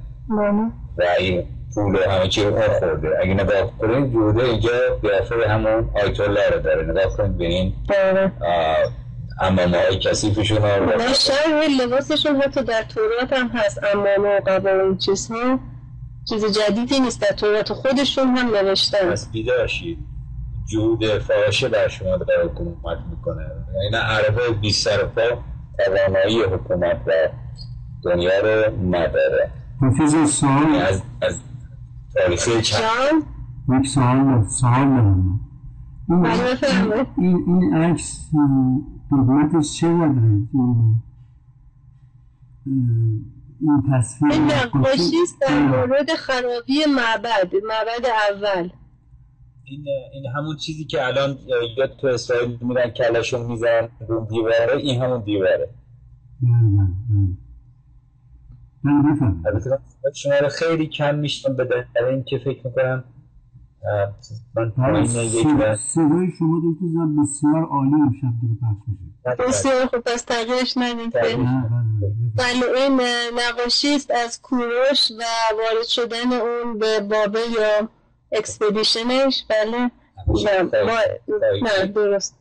و این پول و همه چی رو خورده. اگه نگاه کنید جوده اینجا بیافه همون آیت الله رو داره. نگاه کنید به این امامه های کثیفشون و شرح لباسشون حتی در تورات هم هست. امامه و قبا و این چیزها چیز جدیدی نیست، در تورات خودشون هم نوشتن. پس بیداشید جود فاحشه بر شما داره حکومت میکنه. این عربه 20 سرپا توانایی حکومت و دنیا رو نداره. حافظ سوال از تاریخه چند یک سوال دارم. این عکس قدمتش چقدره؟ این تصویر این نقاشیست در مورد خرابی معبد اول. این همون چیزی که الان یاد تو اسرائیل میرن کلاشون میزن رو دیواره، این همون دیواره. بفهم. البته شما رو خیلی کم میشتم به در این که فکر میکنم من پایین صدای شما دکتر زن بسیار عالی امشب داره پخش میشه. بسیار خوب، پس تغییرش ندید. بله این نقاشیست از کوروش و وارد شدن اون به بابل یا اکسپدیشنش. بله نه درست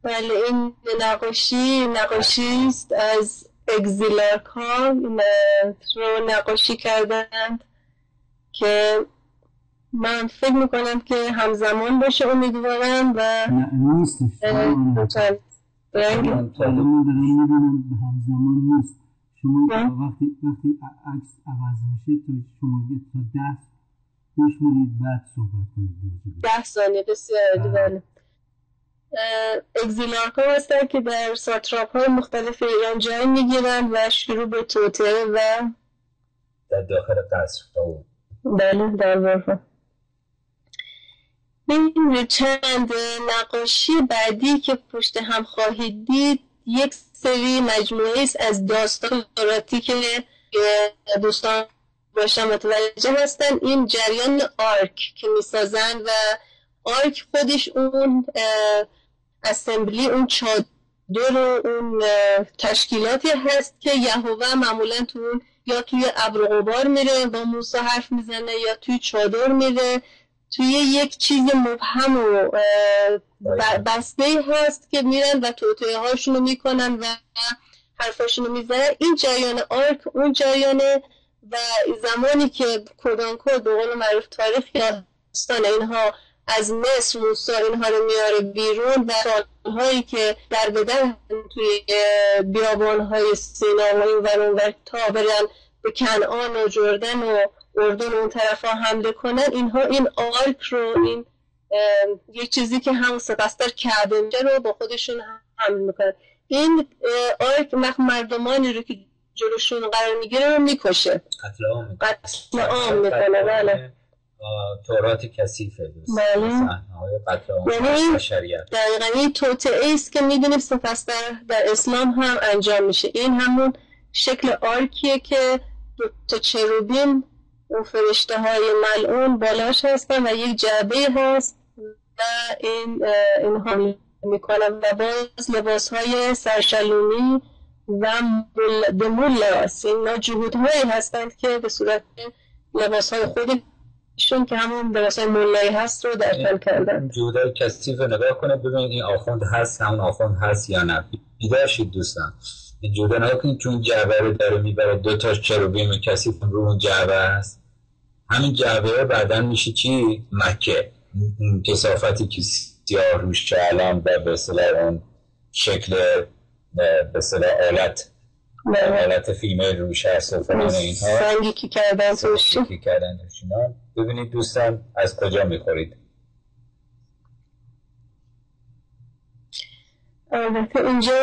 بله این نقاشیست از اگزیلارک ها رو نقاشی کردند که من فکر میکنم که همزمان باشه امیدوارم و رنگ الان دارم میبینم به همزمان نیست. شما وقتی عکس عوض میشه تو شما تا 10 بشمارید بعد صحبت کنید. 10 ثانیه بسیار عالی. بله. اگزیلارکا هستن که در ساتراپ های مختلف ایران جای میگیرن و شروع به توطئه و در داخل قصر بود. بله در واقع این چند نقاشی بعدی که پشت هم خواهید دید یک سری مجموعه است از داستان تراتی که دوستان باشن متوجه هستن. این جریان آرک که میسازن و آرک خودش اون اسمبلی، اون چادر و اون تشکیلاتی هست که یهوه معمولا تو اون یا توی ابر و غبار میره با موسی حرف میزنه یا توی چادر میره، توی یک چیز مبهم و بسته هست که میرن و توطئه هاشونو میکنن و حرفاشونو میزنن. این جریان آرک اون جریانه و زمانی که کدانکو به قول معروف تاریخ داستان اینها از مصر موسی اینها رو میاره بیرون و سالهایی که در بدن توی بیابانهای سینا و این ور تا برن به کنعان و جردن و اردن و اون طرف ها حمله کنن، اینها این آرک رو، این یک چیزی که همون سپستر کعبه میشه رو با خودشون حمل میکنن. این آرک مردمانی رو که جلوشون قرار میگیره رو میکشه، قتل عام میکنه. بله تورات کثیفه. بله. قتل عام بشریت. دقیقاً این توطئه است که میدونیم سپستر در اسلام هم انجام میشه. این همون شکل آرکیه که دو تا چروبین اون فرشته های ملعون بالاش هستن و یک جعبه هست و اینها میکنن و باز لباس های سرشلومی و دمول لباس، اینا جهودهایی هستند که به صورت لباس های خودشون که همون لباس های مولایی هست رو در تن کردن. جهودهای کثیف رو نگاه کنه ببینید این آخوند هست، همون آخوند هست یا نه. بیدارشید دوستان، این جوده نگاه کنید چون جعبه رو داره میبره، 2 تا چروبیم کثیف رو اون جعبه هست. همین جعبه بعدن میشه چی؟ مکه. این کثافتی که سیاه روش علم و به اصطلاح اون شکل به اصطلاح آلت فیلم روش هست و فلان اینها سنگی که کردن توش. ببینید دوستان از کجا میخورید. البته اینجا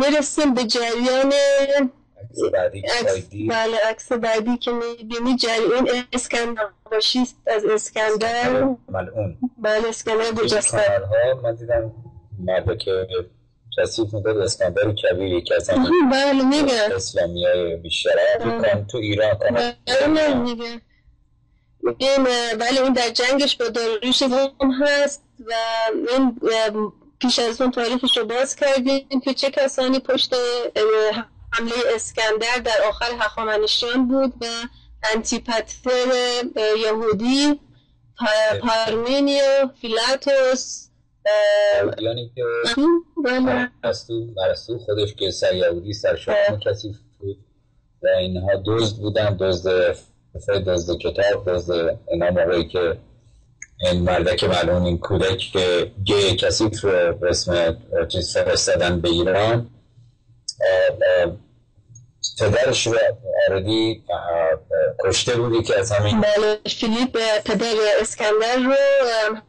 میرسیم به جریان بله عکس بعدی که میبینی جریان اسکندر باشیست از اسکندر ملعون. بله اسکندر بجسد. من دیدم مرده که کثیف میداد اسکندر کبیر که از بله میگه اسلامی های بیشتره تو ایران کنه. بله میگه این بله اون در جنگش با داریوش روم هست و این پیش از اون تاریخش رو باز کردیم که چه کسانی پشت حمله اسکندر در آخر هخامنشیان بود و انتیپاتر یهودی، پارمینیو، فیلاتوس، یعنی که ارسطو خودش که سر یهودی سرشان کثیف بود و اینها دزد بودن، دزد کتاب، دزد اینا. موقعی که این مردک ملعون، این کودک که گی کثیف رو به اسم چیز فرستادن به ایران، پدرش رو آردی کشته بودی که از همین بله فیلیپ پدر اسکندر رو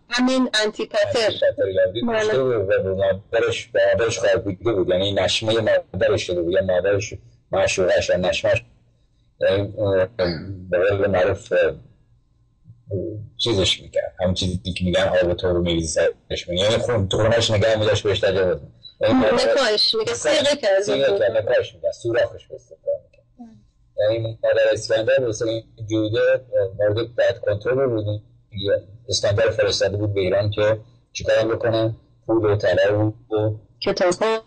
همین انتیپاتر یهودی کشته بود و مادرش خوابیده بود، یعنی نشمه مادرش شده بود یا مادرش معشوقش یا نشمش، یعنی به قول معروف چیزش میکرد، همون چیزی که میگن آب تو رو میریزش میگن، یعنی خونش نگه میداشت بهش تجاوز نکاش میگه سیغه کرد نکاش میگه سوراخش بستفاده میکرد. یعنی مادر اسکندر مثل این جوده مورد بعد کنترل بود. اسکندر فرستاده بود به ایران که چیکار بکنن، پول و طلا و کتاب ها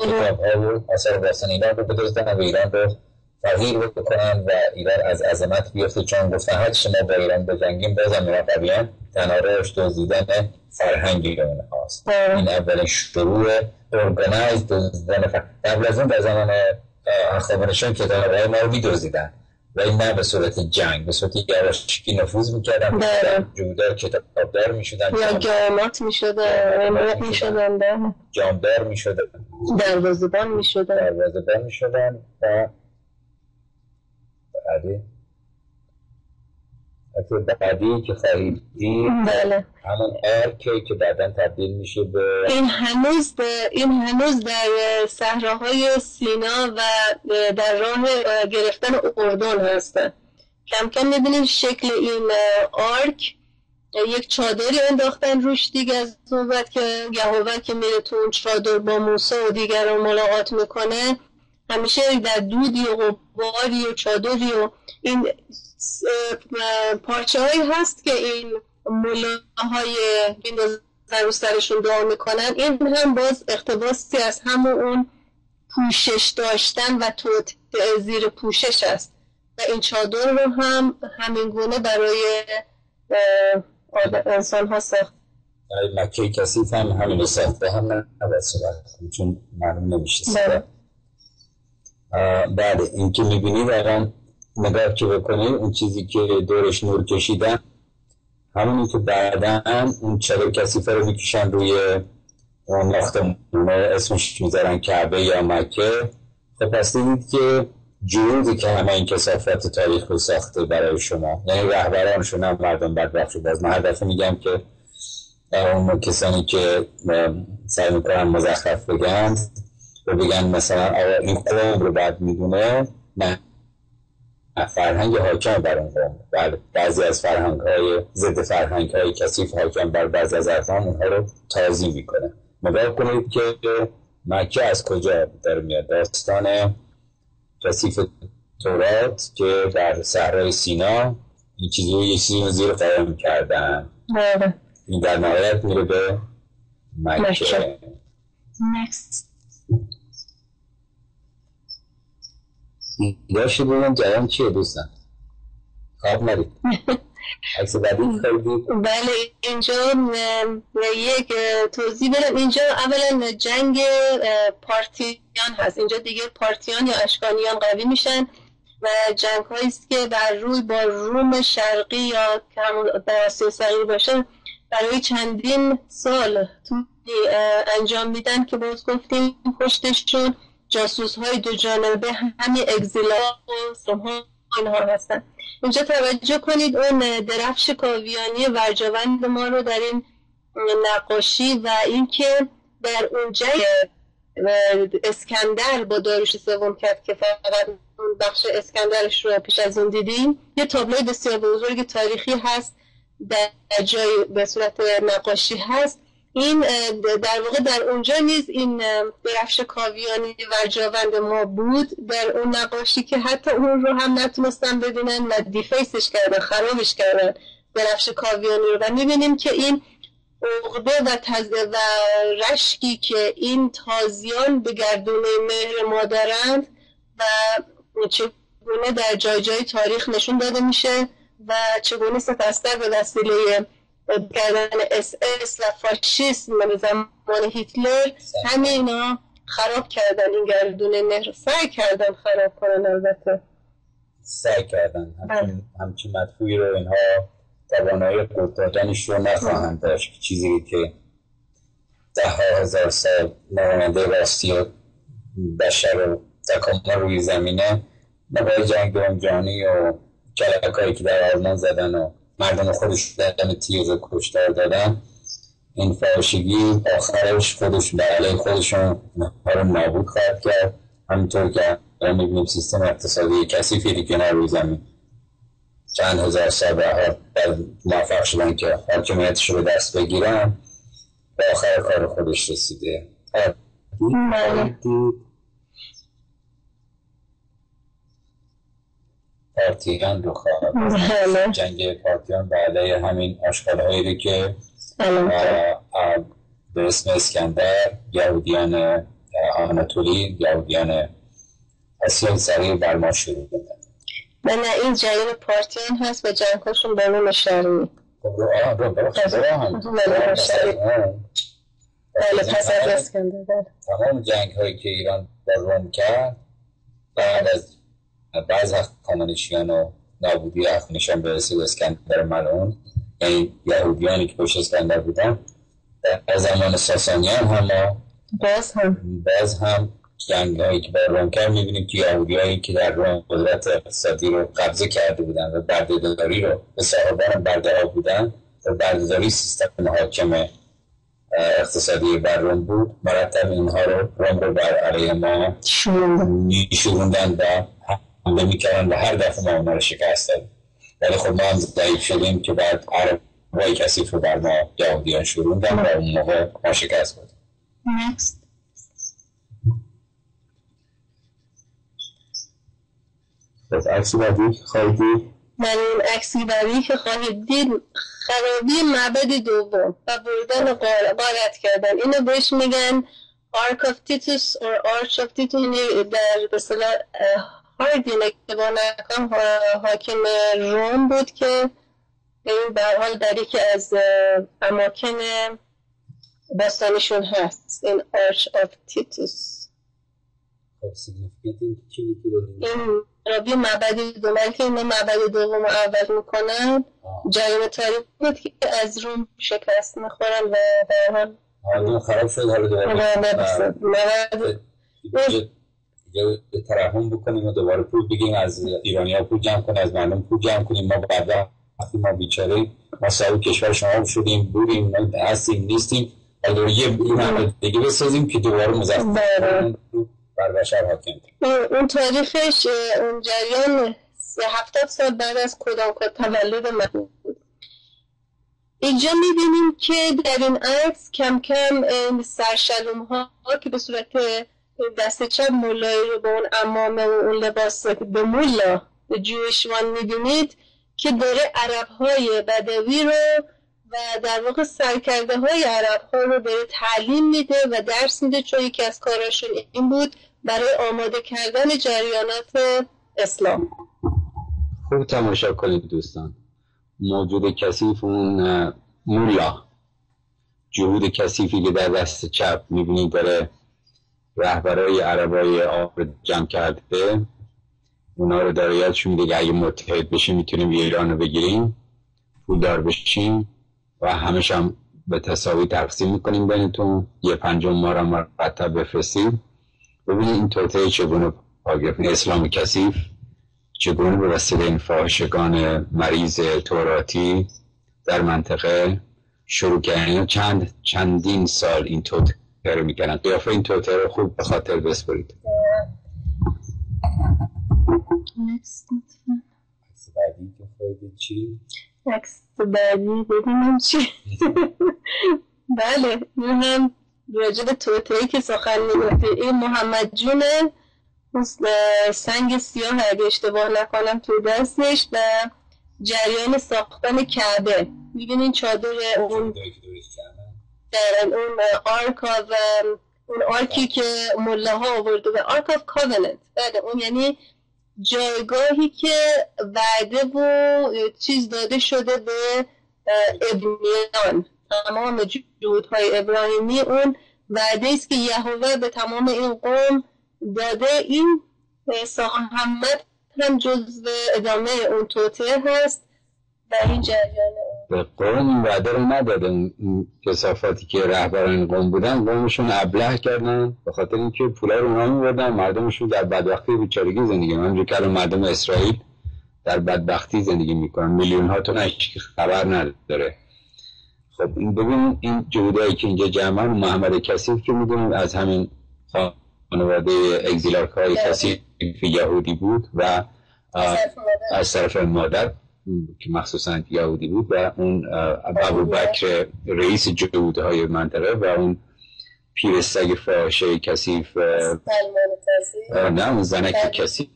و آثار باستان ایران رو بدزدن و ایران رو فقیر بکنن و ایران از عظمت بیفته، چون گفتن هر شما با ایران بجنگیم بازم ایران قویان، تنها راهش دزدیدن فرهنگی اونهاست. این اولین شروع ارگانایز دزدیدن قبل از اون در زمان هخامنشیان کتاب‌های ما رو می‌دزدیدن ولی نه به صورت جنگ، به صورت یواشکی نفوذ میکردن، جودار کتابدار میشدن یا جامات میشدن، امرات میشدن، جامدار میشدن، دروازه‌بان میشدن و بعدی که خواهید دید همون ارکی که بعداً تبدیل میشه به این هنوز در صحراهای سینا و در راه گرفتن اردن هستن. کم کم میبینید شکل این آرک یک چادری انداختن روش دیگه، از اون وقت که یهوه که میره تو اون چادر با موسی و دیگران ملاقات میکنه همیشه در دودی و غباری و چادری و این پارچه هایی هست که این ملاهای رو سرشون دعا میکنن. این هم باز اقتباسی از همون اون پوشش داشتن و توت زیر پوشش است و این چادر رو هم همین گونه برای انسان ها ساخت. مکه کثیف هم همین رو ساخته، هم نباید صورت چون معلوم نمیشه. بعد این که میبینید الان نگاه که بکنید اون چیزی که دورش نور کشیدن همونی که بعداً اون چادر کثیفه رو میکشن روی اون ناختمونه اسمش میذارن کعبه یا مکه. خب پس دیدید که جهودی که همه این کثافت تاریخ رو ساخته برای شما، یعنی رهبرانشون هم مردم بدبخت شد. باز من هر دفعه میگم که اون کسانی که سعی میکنن مزخرف بگن و بگن مثلا آقا این قوم رو بد میدونه، نه، فرهنگ حاکم بر اون قوم، بعضی از فرهنگ‌های ضد فرهنگ‌های کثیف حاکم بر بعضی از اقوام اونها رو تعظیم میکنه. نگاه کنید که مکه از کجا در میاد. داستان کثیف تورات که در صحرای سینا این چیزی رو زیر قایم کردن، این در نهایت میره به مکه. داشتی بودم جریان چیه دوستان؟ خواب نرید عکس بعدی خیلی. بله اینجا یک توضیح بدم. اینجا اولا جنگ پارتیان هست. اینجا دیگه پارتیان یا اشکانیان قوی میشن و جنگ هایی است که بر روی با روم شرقی یا در آسیا صغیر باشه برای چندین سال انجام میدن که باز گفتیم پشتشون جاسوس های دو جانبه همین اگزیلا و سمها اینها هستن. اینجا توجه کنید اون درفش کاویانی ورجاوند ما رو در این نقاشی و اینکه در اون جنگ اسکندر با داریوش سوم کرد که فقط اون بخش اسکندرش رو پیش از اون دیدیم، یه تابلوی بسیار بزرگ تاریخی هست در جای به صورت نقاشی هست. این در واقع در اونجا نیز این درفش کاویانی ورجاوند ما بود در اون نقاشی که حتی اون رو هم نتونستن ببینن و دیفیسش کردن، خرابش کردن درفش کاویانی رو. و میبینیم که این عقده و رشکی که این تازیان به گردونه مهر ما دارند و چگونه در جای جای تاریخ نشون داده میشه و چگونه سپستر به وسیله کردن اس و فاشیسم به زمان هیتلر همه اینا خراب کردن این گردونه مهر. سعی کردن خراب کنن، البته سعی کردن همچین مدفوعی رو اینها توانایی قدرت دادنش رو نخواهند داشت، چیزی که ده ها هزار سال نماینده راستی و بشر و تکامل روی زمینه نباید جنگ جهانی و کلکایی که در آلمان زدن و مردم خودش دادن تیغ و کشتار دادن، این فاحشگی آخرش خودش به علیه خودشون رو نابود خواهد کرد. همینطور که میبینیم سیستم اقتصادی کثیفی دیگه نه روی زمین چند هزار سال بعد موفق شدن که حاکمیتش رو به دست بگیرن، به آخر کار خودش رسیده. پارتیان رو خواهد جنگ پارتیان به علیه همین آشغال‌هایی که به اسم اسکندر یهودیان آناتولی، یهودیان آسیای صغیر بر ما شروع بودن. نه این جریان پارتیان هست و جنگ‌هاشون به نام شرعی. پس از اسکندر تمام جنگ‌هایی که ایران با روم کرد بعد از بعض هخامنشیان و نابودی هخامنشیان به رسید اسکندر ملعون، یعنی یهودیانی که پشت اسکندر بودن. در زمان ساسانیان هم باز هم جنگ‌هایی که بر روم کرد می‌بینیم که یهودیایی که در روم قدرت اقتصادی رو قبضه کرده بودن و بردهداری رو به صاحبان برده ها بودن و بردهداری سیستم حاکم اقتصادی بر روم بود، مرتب اینها رو روم رو بر علیه ما میشوروندن و حمله میکردن و هر دفعه ما اونها رو شکست دادیم. ولی خب ما هم ضعیف شدیم که بعد عربای کثیف رو بر ما یهودیان شوروندن و اون موقع ما شکست بودیم. بس عکسی بعدی خواهید دید؟ من این عکسی بعدی که خواهید دید خرابی معبد دوم و بردن غارت کردن، اینو بهش میگن Ark of Titus or Arch of Titus. در بسیار هاردین اکتبا نکن حاکم روم بود که این برحال در یکی از اماکن باستانشون هست این Arch of Titus. این رابی معبد دوم که اینا معبد دوم رو اول میکنن جریان تاریخ بود که از روم شکست میخورن و برحال حالا خراب شد. حالا دوباره ترحم بکنیم و دوباره پول بگیم از ایرانی ها پول جمع کنیم، از مردم پول جمع کنیم. ما بعد وقتی ما بیچاره ما صاحب کشور شما شدیم بودیم هستیم نیستیم، حالا یه این دیگه بسازیم که دوباره مزخرف بر بشر حاکم کنیم. اون تاریخش اون جریان 70 سال بعد از کدام تولد محمود بود. اینجا میبینیم که در این عکس کم کم این سرشلوم ها که به صورت دست چپ مولایی رو به اون عمامه و اون لباس به مولا به جویشوان میبینید که داره عرب های بدوی رو و در واقع سرکرده های عرب ها رو داره تعلیم میده و درس میده، چون یکی از کاراشون این بود برای آماده کردن جریانات اسلام. خوب تماشا کنید دوستان، موجود کثیف اون مولا، جهود کثیفی که در دست چپ میبینید داره رهبرای عربای آب رو جمع کرده، اونا رو داره یادشون میده که اگه متحد بشیم میتونیم ایران رو بگیریم، پولدار بشیم و همش هم به تساوی تقسیم میکنیم بینتون، 1/5 ما رو مرتب بفرستیم. ببینید این توطئه چگونه پاگرفت اسلام کثیف چگونه به وسیله این فاحشگان مریض توراتی در منطقه شروع کردن. چندین سال این توطئه رو میکنن. قیافه این توطئه رو خوب به خاطر بسپرید. عکس بعدی که خواهید چی؟ عکس بعدی ببینم چی. بله این هم راجع به توطئه‌ای که سخن میگفته. این محمد جونه سنگ سیاه اگه اشتباه نکنم تو دستش و جریان ساختن کعبه. میبینین چادر اون در اون آرکا و اون آرکی که ملاها آورده و آرک آف کاوننت. بله اون یعنی جایگاهی که وعده و چیز داده شده به ابراهیمیان، تمام جهودهای ابراهیمی اون وعده است که یهوه به تمام این قوم داده. این محمد هم جزو ادامه اون توطئه هست و این جریان به قوم این وعده رو نداده. این کثافاتی که رهبران قوم بودن قومشون ابله کردن به خاطر اینکه پولا رو اونها می‌بردن، مردمشون در بدبختی و بیچارگی زندگی می‌کنن. همونجوری که مردم اسرائیل در بدبختی زندگی می‌کنن، میلیون ها تن خبر نداره. خب این ببینید این جهودایی که اینجا جمعن، محمد کثیف که می‌دونیم از همین خانواده اگزیلارک‌های کثیف یهودی بود و از طرف مادر که مخصوصا یهودی بود و اون ابوبکر رئیس جهودهای منطقه و اون پیر سگ فاحشه کثیف نه اون زنک کثیف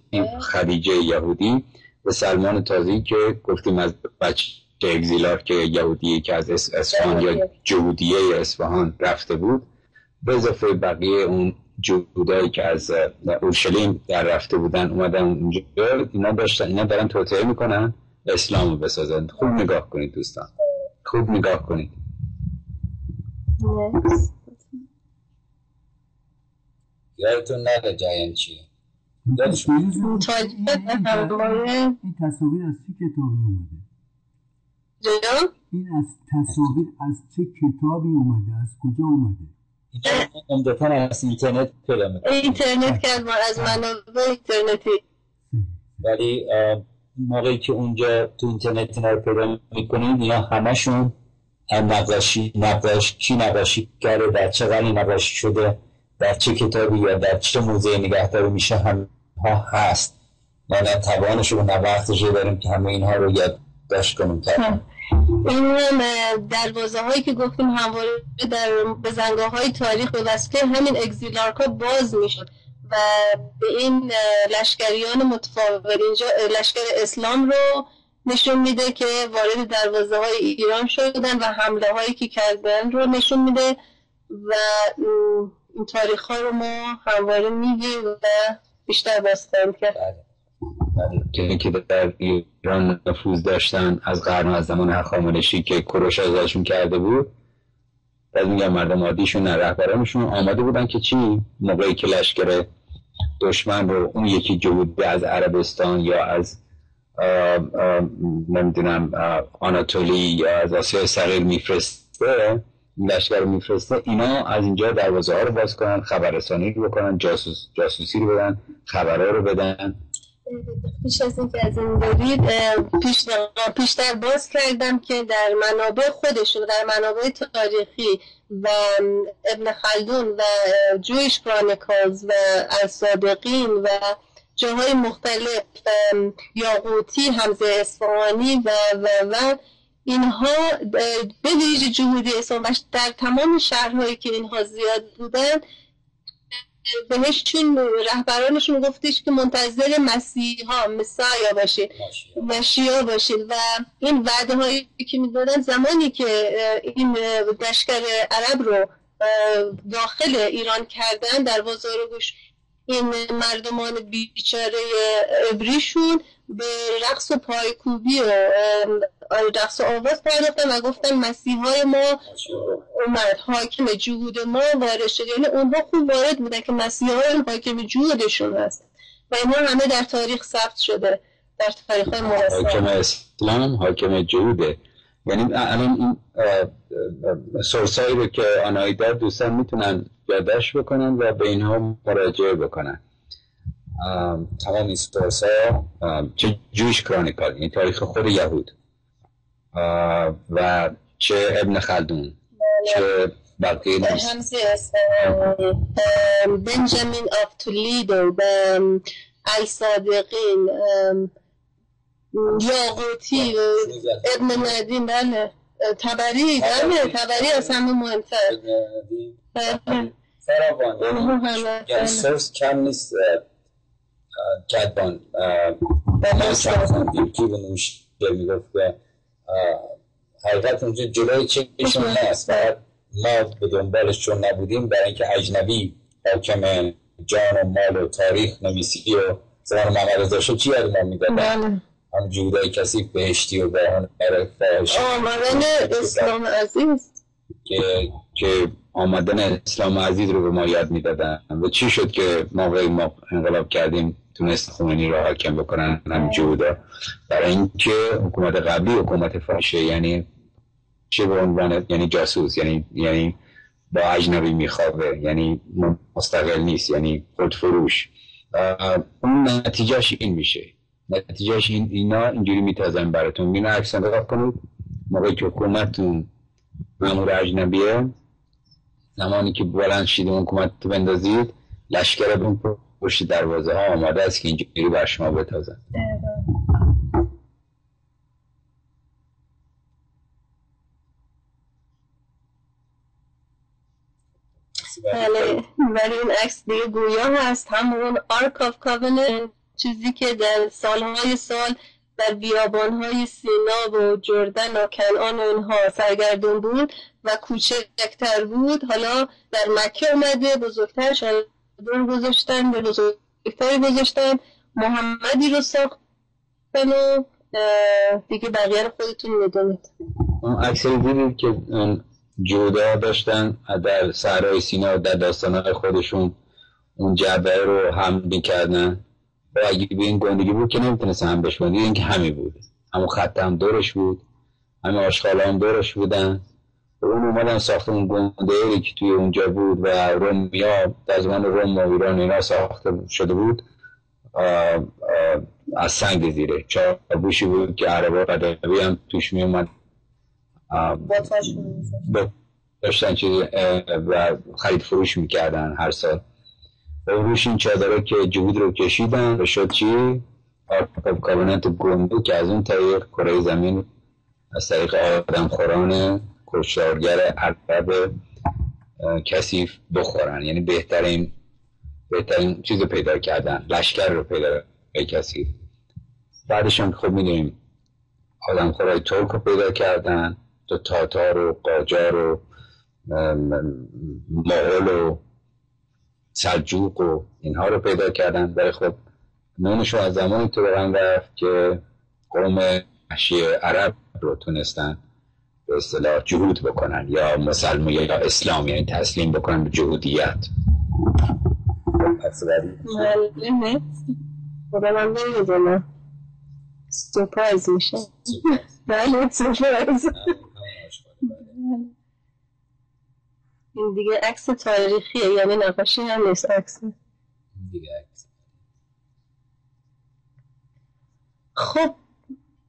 خدیجه یهودی و سلمان تازی که گفتیم از بچه اگزیلار که یهودی که از اصفهان یا جهودیه اصفهان رفته بود، به اضافه بقیه اون جهودایی که از اورشلیم در رفته بودن اومدن اونجا. اینا دارن توطئه میکنن اسلام رو بسازن. خوب نگاه کنید دوستان، خوب نگاه کنید. یادتون نره جریان چیه. این تصاویر از چه کتابی اومده؟ این از تصاویر از چه کتابی اومده؟ از کجا اومده؟ عمدتاً از اینترنت پیدا میکنه. اینترنت که از منابع اینترنتی. ولی موقعی که اونجا تو اینترنت اینا رو پیدا میکنید اینا همشون هم نقاشی کرده، در چه قرنی نقاشی شده، در چه کتابی یا در چه موزه نگهداری میشه هم ها هست. ما نه توانش و نه وقتش داریم که همه اینها رو یادداشت کنیم. این دروازه هایی که گفتیم همواره در بزنگاه های تاریخ به واسطه همین اگزیلارکا باز میشد و به این لشکریان متفاوت اینجا لشکر اسلام رو نشون میده که وارد دروازه های ایران شدن و حمله هایی که کردن رو نشون میده و این تاریخ ها رو ما همواره میگیم و بیشتر بازخواهیم کرد. که در ایران نفوذ داشتن از قرن و از زمان هخامنشی که کوروش ازشون کرده بود، بعد میگم مردم عادیشون نه رهبرانشون آماده بودن که چی موقعی که لشکر دشمن رو اون یکی جهوده از عربستان یا از نمیدونم آناتولی یا از آسیای صغیر میفرسته، لشکر رو میفرسته، اینا از اینجا دروازه ها رو باز کنن، خبررسانی رو بکنن، جاسوسی رو بدن، خبرها رو بدن. پیش از این که از این دارید پیشتر باز کردم که در منابع خودشون، در منابع تاریخی و ابن خلدون و جویش کرانیکلز و السابقین و جاهای مختلف یاقوتی، حمزه اصفهانی و اینها به ویژه جهودی اسلام در تمام شهرهایی که اینها زیاد بودن بهشون رهبرانشون گفتش که منتظر مسیحا مشیا باشید و این وعده هایی که میدادن زمانی که این لشکر عرب رو داخل ایران کردن در بازارگوش این مردمان بیچاره عبریشون به رقص و پایکوبی و رقص و آواز پرداختن و گفتن مسیحای ما اومد، حاکم جهود ما وارد شد. یعنی اونها خوب وارد بودن که مسیحای حاکم جهودشون هست و اینها همه در تاریخ ثبت شده، در تاریخ های مرسل. حاکم اسلام حاکم جهوده. یعنی الان این سورسایی رو که آنایدا دوستان میتونن یادداشت بکنن و به اینها مراجعه بکنن. تمام این سورس ها چه جویش کرانیکال یعنی تاریخ خود یهود و چه ابن خلدون چه بقیه همزی بنجامین آف تولیدو الصادقین یاقوتی ابن ندیم بله تبری از همه مهمتر فراوان یعنی سورس کم نیست کدبان که به نوش میگفت که حقیقت اونجا جلوی چشمشون هست فقط ما به دنبالش چون نبودیم برای اینکه اجنبی حاکم جان و مال و تاریخ نویسی و زمان محمد رضا شاه چی یاد ما میدادن هم جودای کسی بهشتی و بهان فاحش آمدن اسلام عزیز که آمدن اسلام عزیز رو به ما یاد میدادن و چی شد که موقعی ما انقلاب کردیم تونست خمینی رو حاکم بکنن هم جودا برای اینکه حکومت قبلی حکومت فاحشه یعنی چه به عنوان یعنی جاسوس یعنی با اجنبی میخوابه یعنی مستقل نیست یعنی خودفروش اون نتیجهش این میشه نتیجهش اینا اینجوری میتازن براتون مینا عکس نگاه کنید موقعی که حکومتتون مامور اجنبیه زمانی که بلند شید اون حکومت تو بندازید لشکر بون پشت دروازه ها آماده است که اینجوری بر شما بتازن ولی این عکس دیگه گویا هست همون آرک آف کاوننت چیزی که در سالهای سال در بیابانهای سینا و جردن و کنعان و اینها سرگردون بود و کوچکتر بود حالا در مکه اومده بزرگتر شد گذاشتن به بزرگتری گذاشتن محمدی رو ساختن و دیگه بقیه رو خودتون میدونید. اون عکسی دیدید که جودا داشتن در صحرای سینا و در داستانهای خودشون اون جعبه رو هم میکردن و اگه به این گندگی بود که نمیتونست هم بشوند، این که همین بود، همون خط هم دورش بود، همین آشغالا هم دورش بودن. اون اومدن ساخته اون گنده‌ای که توی اونجا بود و رومیا در زمان روم و ایران اینا ساخته شده بود از سنگ زیره، چاربوشی بود که عربا قدیمی هم توش می اومد داشتن چیز و خرید فروش میکردن هر سال. و روش این چادره که جهود رو کشیدن و شد چی؟ کابینت گنده که از اون طریق کره زمین از طریق آدم خوران کشتارگر عرب کثیف بخورن، یعنی بهترین چیز رو پیدا کردن، لشکر رو پیدا کثیف. بعدش هم خب میدونیم آدم خورای ترک رو پیدا کردن، تو تاتار و قاجار و مغول و سلجوق و اینها رو پیدا کردن. ولی خب نونشو از زمانی تو برن رفت که قوم وحشی عرب رو تونستن به اصطلاح جهود بکنن یا مسلمان یا اسلام، یعنی تسلیم بکنن به جهودیت. معلمه خدا من نمیدونم، سپرایز میشه. بله سپرایز. این دیگه عکس تاریخیه، یعنی نقاشی هم نیست، عکس دیگه عکس. خب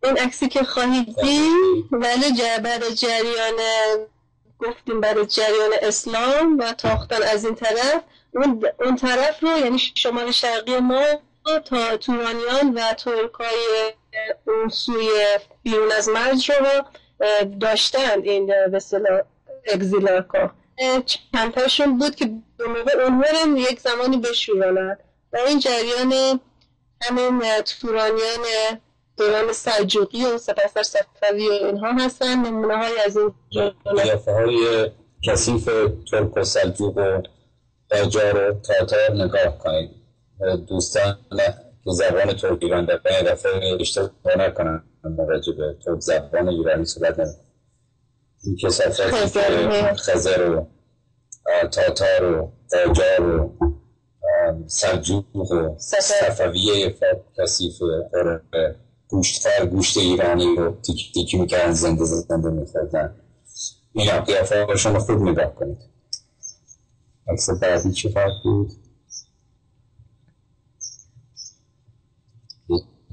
این عکسی که خواهید دید، ولی برای جریان گفتیم برای جریان اسلام و تاختن از این طرف، اون طرف رو یعنی شمال شرقی ما تا تورانیان و ترکای اون سوی بیرون از مرز رو داشتن، این به اصطلاح اگزیلارکا. چند تاشون بود که به موقع اونها رو یک زمانی بشورانن و این جریان همین تورانیان دوران سلجوقی و سپس صفوی و اینها هستن. نمونه های از این قیافه های کثیف ترک و سلجوق و قاجار و تاتار نگاه کنید. دوستان که زبان ترک ایران دفعه اشتباه نکنن راجع به ترک زبان ایرانی صحبت نمید. این کثافت خزر و تاتار و قاجار و سلجوق و صفویه کثیف گوشت ایرانی رو تیکی تیکی میکردن، زنده میخوردن. این قیافه هاشون رو خود نگاه کنید. عکس بعدی چه فرق بود؟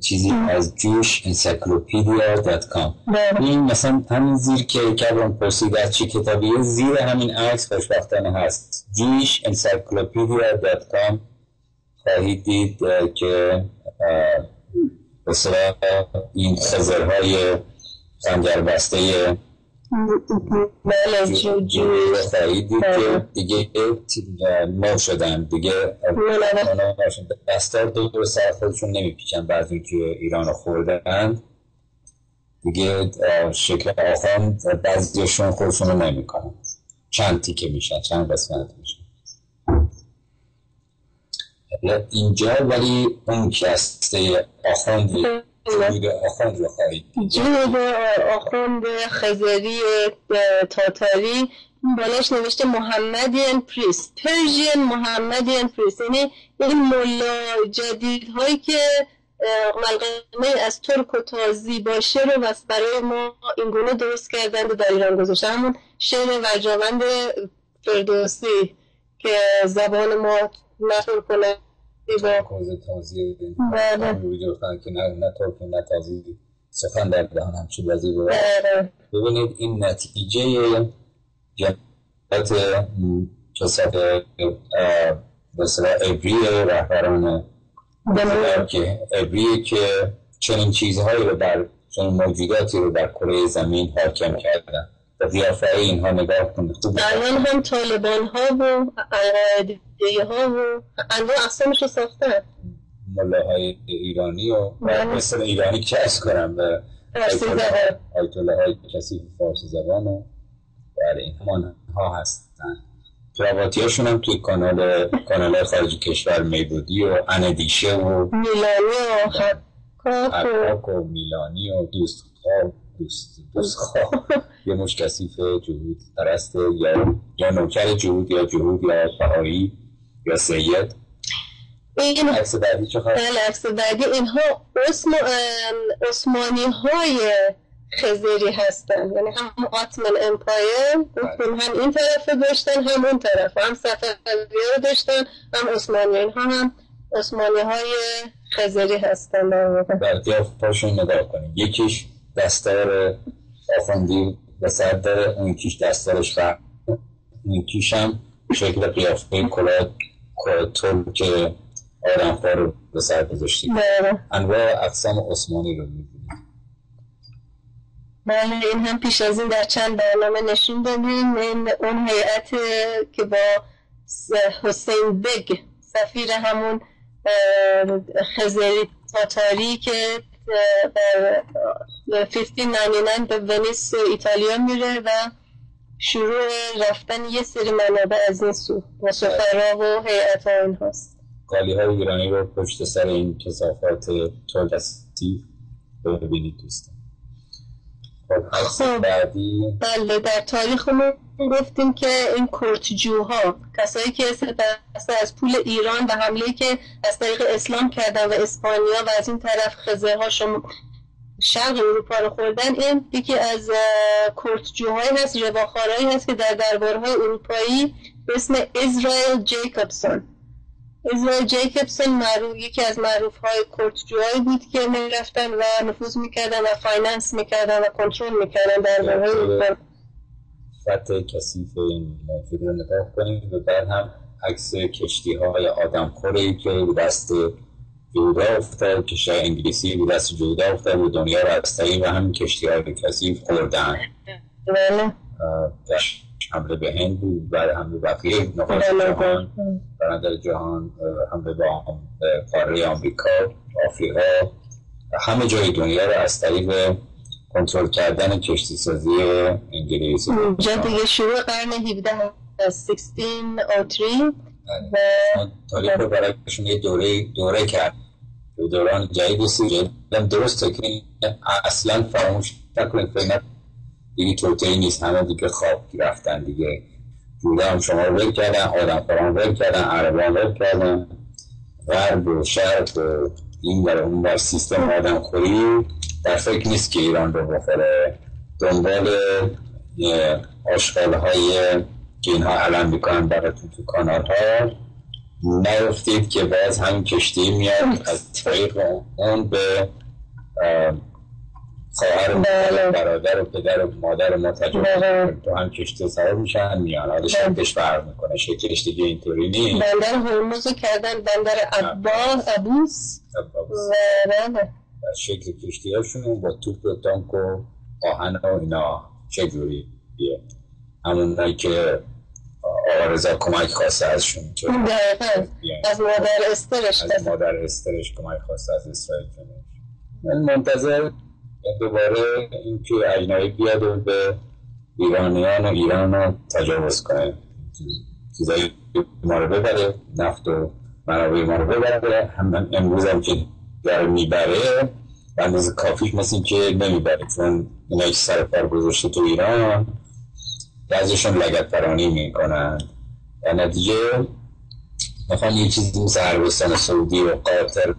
چیزی از JewishEncyclopedia.com. این مثلا همین زیر که کردم پرسید از چی کتابیه، زیر همین عکس خوشبختانه هست. JewishEncyclopedia.com خواهید دید که بسیار این خزرهای خنجربسته خواهید دید که دیگه نو شدن، دیگه بستار دور سر خودشون نمیپیچن. بعد اینکه ایران رو خوردن دیگه شکل آخوند بعضیشون خودشون رو نمیکنن، چند تیکه میشن، چند قسمت میشن. اینجا ولی اون کسته آخوند جهود آخوند رو خواهید دید. جهود آخوند خزری تاتاری، بالاش نوشته محمدیان پریست، پرژین محمدیان پریست، یعنی این ملا جدید هایی که ملغمه از ترک و تازی باشه رو بس برای ما این گونه درست کردند و در ایران گذاشتن. همون شعر ورجاوند فردوسی که زبان ما نطور کنه با تازی که نه ترک نه تازی سخن در دهان همچون وزیر رو. ببینید این نتیجه جمعیت کسات بسیار عبری رهبران عبری که چنین چیزهایی رو چنین موجوداتی رو در کره زمین حاکم کردن و قیافه اینها نگاه کنید. الان هم طالبان ها و عقایدیه ها و انواع اقسامش رو ساختن. ملاهای ایرانی و مثل ایرانی که از کنم و آیتوله های کسی فارسی زبان و بله این همان ها هستن. کراواتی هاشون هم توی کانال خارجی کشور میبودی و اندیشه و میلانی و حقاق و میلانی و دوستخواه یه مش کثیف جهود پرسته یا نوکر جهود یا بهایی یا سید. این عکس بعدی چه خواهد؟ عکس بعدی اینها عثمانی های خزری هستن، یعنی هم آتمن امپایر هم این طرف داشتن هم اون طرف، هم صفویه رو داشتن هم عثمانی، اینها هم عثمانی های خزری هستن. در قیافه‌شون نگاه کنید، یکیش دستار آخوندی به سر داره، اون یکیش دستارش فرق، اون یکیش هم شکل قیافه کلاه ترک آدم‌خوار رو به سر گذاشتیم. انواع اقسام عثمانی رو می‌بینید. بله این هم پیش از این در چند برنامه نشون دادیم. این اون هیئت که با حسین بگ سفیر همون خزری تاتاری که در 1599 به ونیس ایتالیا میره و شروع رفتن یه سری منابع از این سو و سفرا و هیئت ها این هست. قالی های ایرانی رو پشت سر این کثافات تولستی ببینید دوستان. خب بعدی بله در تاریخمون گفتیم که این کرتجوها کسایی که استفاده از پول ایران و حمله که از طریق اسلام کردن و اسپانیا و از این طرف خزرها شرق اروپا رو خوردن، این یکی از کرتجوهایی هست، رواخارهایی هست که در دربارهای اروپایی به اسم اسرائیل جیکوبسون. اسرائیل جیکوبسون یکی از معروف‌های کرتجوهایی بود که می‌رفتن و نفوذ می‌کردن و فایننس می‌کردن و کنترل می‌کردن دربارهای اروپا. خط کثیف این موضوع رو نگاه کنید و بعد هم عکس کشتی‌های آدمخوری که به دست جودا افتاد، کشتی انگلیسی به دست جودا افتاد و دنیا رو از طریق همین کشتی‌های کثیف خوردن. بله. حمله به هند بود، بعد حمله بقیه نقاط جهان، برندر جهان، حمله به قاره آمریکا، آفریقا، همه جای دنیا رو از طریق کنترل کردن کشتی سازی انگلیس. اینجا دیگه شروع قرن 17 1603 و تاریخ رو برایشون یه دوره کرد، دوران جدید و سیره. درسته که اصلا فراموش نکنید فکر دیگه توتهی نیست، همه دیگه خواب رفتن دیگه. جوده هم شما رو ول کردن، آدم خوران ول کردن، عربان ول کردن، غرب و شرق و این برای اون بر سیستم آدم خوری در فکر نیست که ایران رو بخوره. دنبال آشغال‌های که اینها علم میکنن براتون تو کانال ها نیفتید که باز همین کشتی میاد از طریق اون به خواهر و برادر و پدر و مادر ما تجربه تو هم کشتی سوار میشن میان. حالا شکلش فرق میکنه، شکلش دیگه اینطوری نیست. بندر هرمز رو کردن بندر عباس و شکل کشتی هاشون با توپ و تانک و آهن و اینا چجوریه؟ همونایی که آقا رضا کمک خواسته ازشون، از مادر استرش کمک خواسته از اسرائیل. من منتظر دوباره این که اجنبی بیاد و به ایرانیان و ایران رو تجاوز کنه، چیزایی ما رو ببره، نفت و منابع ما رو ببره. هم امروز هم که داره میبره و اندازه کافیش مثل این که نمیبره، چون اینایی که سر پار گذاشته تو ایران بعضیشون لگد فرانی میکنن و نتیجه میخوان یه چیزی مثل عربستان سعودی و قطر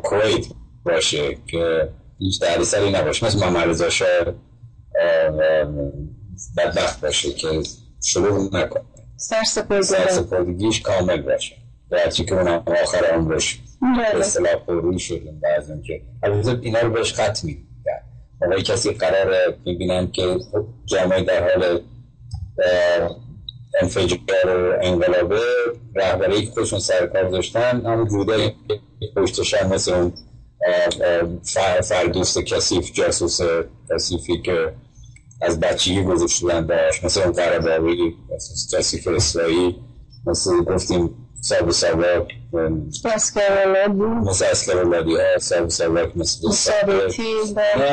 کویت باشه که هیچ دردسری نباشه، مثل محمد رضا شاه بدبخت باشه که شروع نکنه، سرسپردگیش کامل باشه و هرچی که اونم آخر عمرش به اصطلاح پروی شدن. بعضیم که البته اینا رو بهش ختم میدن موقعی کسی قراره میبینن که جامعه در حال انفجار و انقلابه، رهبری که خودشون سرکار داشتن همون جودای پشتشن مثل اون فردوست کثیف، جاسوس کثیفی که از بچگی گذاشتن داشت، مثل اون قره‌باقی کثیف اسرائیل، مثل گفتیم صاحب سواک مثل اسکرولادی ها، صاحب سواک مثل ثابتی،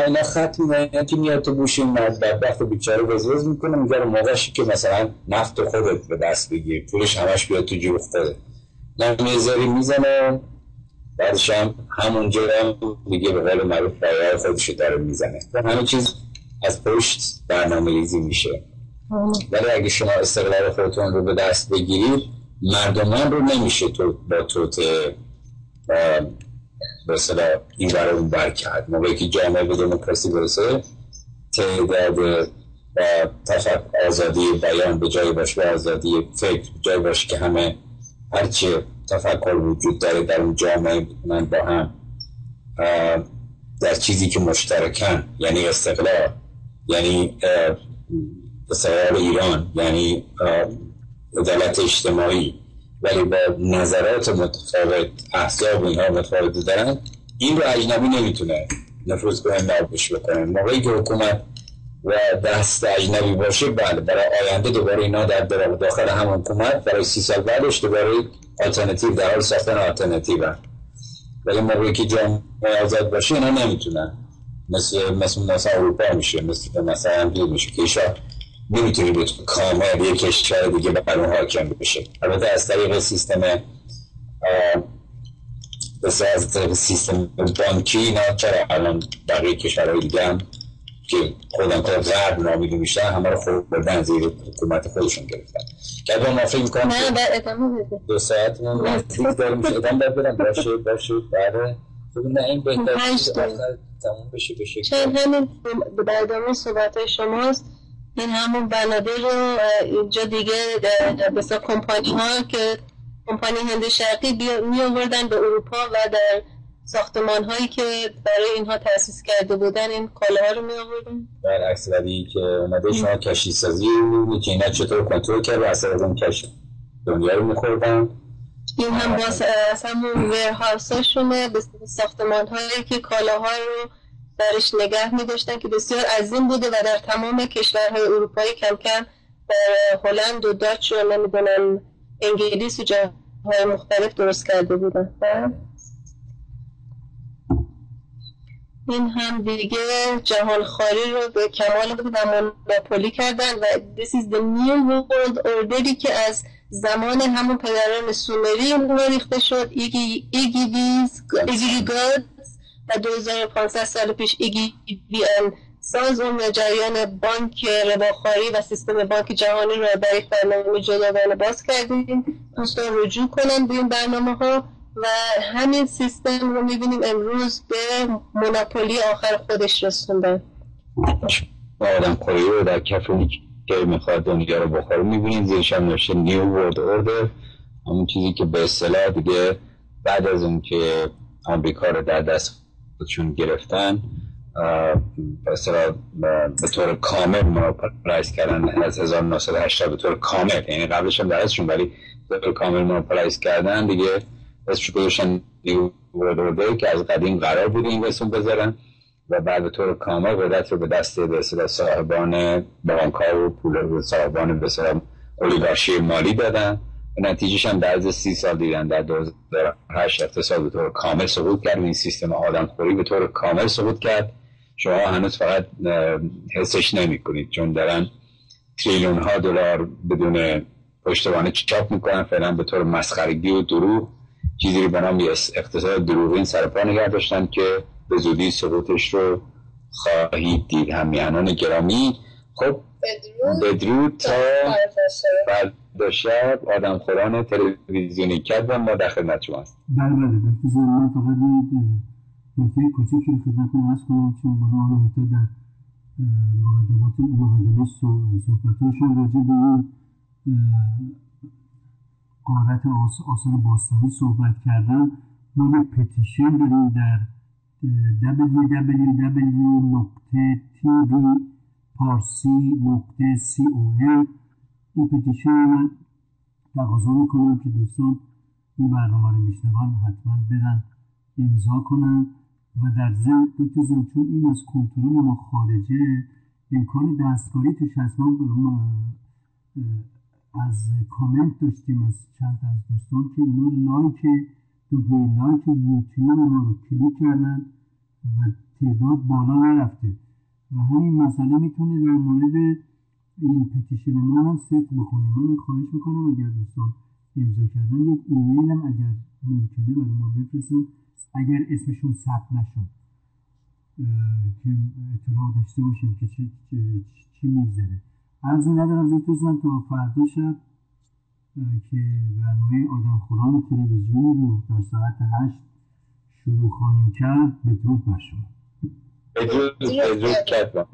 اینا ختم اینا که میاد تو گوش این بدبخت و بیچاره وزوز میکنه، میگه موقعشی که مثلا نفت خودت به دست بگیر، پولش همش بیاد تو جیب خودت، نمیذاری میزنه، بعدش هم همونجا هم دیگه به قول معروف برای خودش داره میزنه. همه چیز از پشت برنامه ریزی میشه. ولی اگه شما استقلال خودتون رو به دست بگیرید مردمان رو نمیشه تو با توطئه مثلا این برای اون بر کرد. موقعی که جامعه به دموکراسی برسه، تعداد و آزادی بیان به جای باشه و آزادی فکر به جای باشه که همه هرچی تفکر وجود داره در اون جامعه بتونن با هم در چیزی که مشترکن، یعنی استقلال، یعنی استقلال ایران، یعنی عدالت اجتماعی، ولی با نظرات متفاوت، احزاب اینها متفاوت دارن، این رو اجنبی نمیتونه نفوذ کنه، نابش بکنه. موقعی که حکومت و دست اجنبی باشه، بله، برای آینده دوباره اینا در داخل هم حکومت برای 30 سال بعدش دوباره آلترناتیو در حال ساختن آلترناتیو هست. ولی موقعی که جامعه آزاد باشه اینا نمیتونن، مثلا اروپا میشه، مثلا انگلیس میشه که ایشا نمیتونی به کامل یک کشور دیگه بر اون حاکم بشه. البته از طریق سیستم سیستم بانکی اینا چرا الان بقیه کشورهای دیگه هم که خودم غرب نامیده میشن همه رو خود بردن زیر حکومت خودشون گرفتن. که با ما فکر میکنم نه بعد ادامه بده 2 ساعت من نزدیک داریم میشه ادامه برم. باشه بعد نه این بهتر تموم بشه چند همین در ادامه صحبت‌های شماست. این همون بنادر رو اینجا دیگه مثلا کمپانی ها که کمپانی هند شرقی می آوردن به اروپا و در ساختمان هایی که برای اینها تأسیس کرده بودن این کالاها رو می آوردن. برعکس ولی که اومده شما کشتی سازی رو که اینا چطور کنترل کرد و اصلا از اون کشتی دنیا رو می‌خوردن. این هم باز از همون ویرهاوس هاشونه به ساختمان هایی که کالاها رو درش نگه می داشتن که بسیار عظیم بوده و در تمام کشورهای اروپایی کم کم در هلند و داچ و نمیدونم انگلیس و جاهای مختلف درست کرده بودن. این هم دیگه جهان خواری رو به کمال بود و مونوپولی کردن و this is the new world order که از زمان همون پدران سومری ریخته شد. ایگی گادز و 2500 سال پیش ایگی بیان ساز اون جریان بانک رباخواری و سیستم بانک جهانی رو برای برنامه جداگانه باز کردیم. دوستان رجوع کنن به این برنامه ها و همین سیستم رو میبینیم امروز به مونوپولی آخر خودش رسوندن. آدم خوری رو در کف اون که میخواد دنیا رو بخوره میبینیم، زیرش هم نوشته نیو ورلد اوردر، همون چیزی که به اصطلاح دیگه بعد از اون که آمریکا رو در دست خودشون گرفتن به اصطلاح به طور کامل مونوپولایز کردن از 1980 به طور کامل، یعنی قبلش هم درستشون ولی به طور کامل مونوپولایز کردن دیگه. اسمش گذاشتن نیو ورلد اوردر که از قدیم قرار بود این اسم بذارن و بعد به طور کامل قدرت رو به دست به اصطلاح صاحبان بانک‌ها و پول و صاحبان به اصطلاح اولیگارشی مالی دادن. به نتیجهش هم در از 30 سال دیدن در 2008 اقتصاد به طور کامل سقوط کرد. این سیستم آدمخوری به طور کامل سقوط کرد. شما هنوز فقط حسش نمی‌کنید چون دارن تریلیون ها دلار بدون پشتوانه چاپ میکنن فعلا به طور مسخرگی و دروغ، چیزی رو به نام اقتصاد دروغین سرپا نگه داشتن که به زودی سقوطش رو خواهید دید. همیهنان گرامی، خب بدرود تا فردا شب آدمخوران تلویزیونی کرد و ما در خدمت شما هستیم. بله بذار من فقط نکته کوچیکی رو خدمتتون عرض کنم چون بنا رو در مقدمه صحبتاشون راجع به این قارت آثار باستانی صحبت کردن. ما یک پتیشن داریم در www.tvparsi.com. این پتیشن من تقاضا میکنم که دوستان این برنامه رو میشنون حتما بدن امضا کنن و در ضمن چون این از کنترل ما خارجه امکان دستکاری توش هست. ما از کامنت داشتیم از چند از دوستان که اونا لایک یوتیوب ما رو کلیک کردن و تعداد بالا نرفته و همین مسئله میتونه در مورد این پتیشن ما هم ست بخونیم. من خواهش میکنم اگر دوستان امضا کردن یک ایمیل هم اگر ممکنه برای ما بفرستن اگر اسمشون ثبت نشد که اطلاع داشته باشیم که چی میگذره. عرضی ندارم دوستان تا فردا شب که برنامه آدمخوران تلویزیونی رو در ساعت 8 شروع خواهیم کرد. بدرود بر شما. بدرود کردم.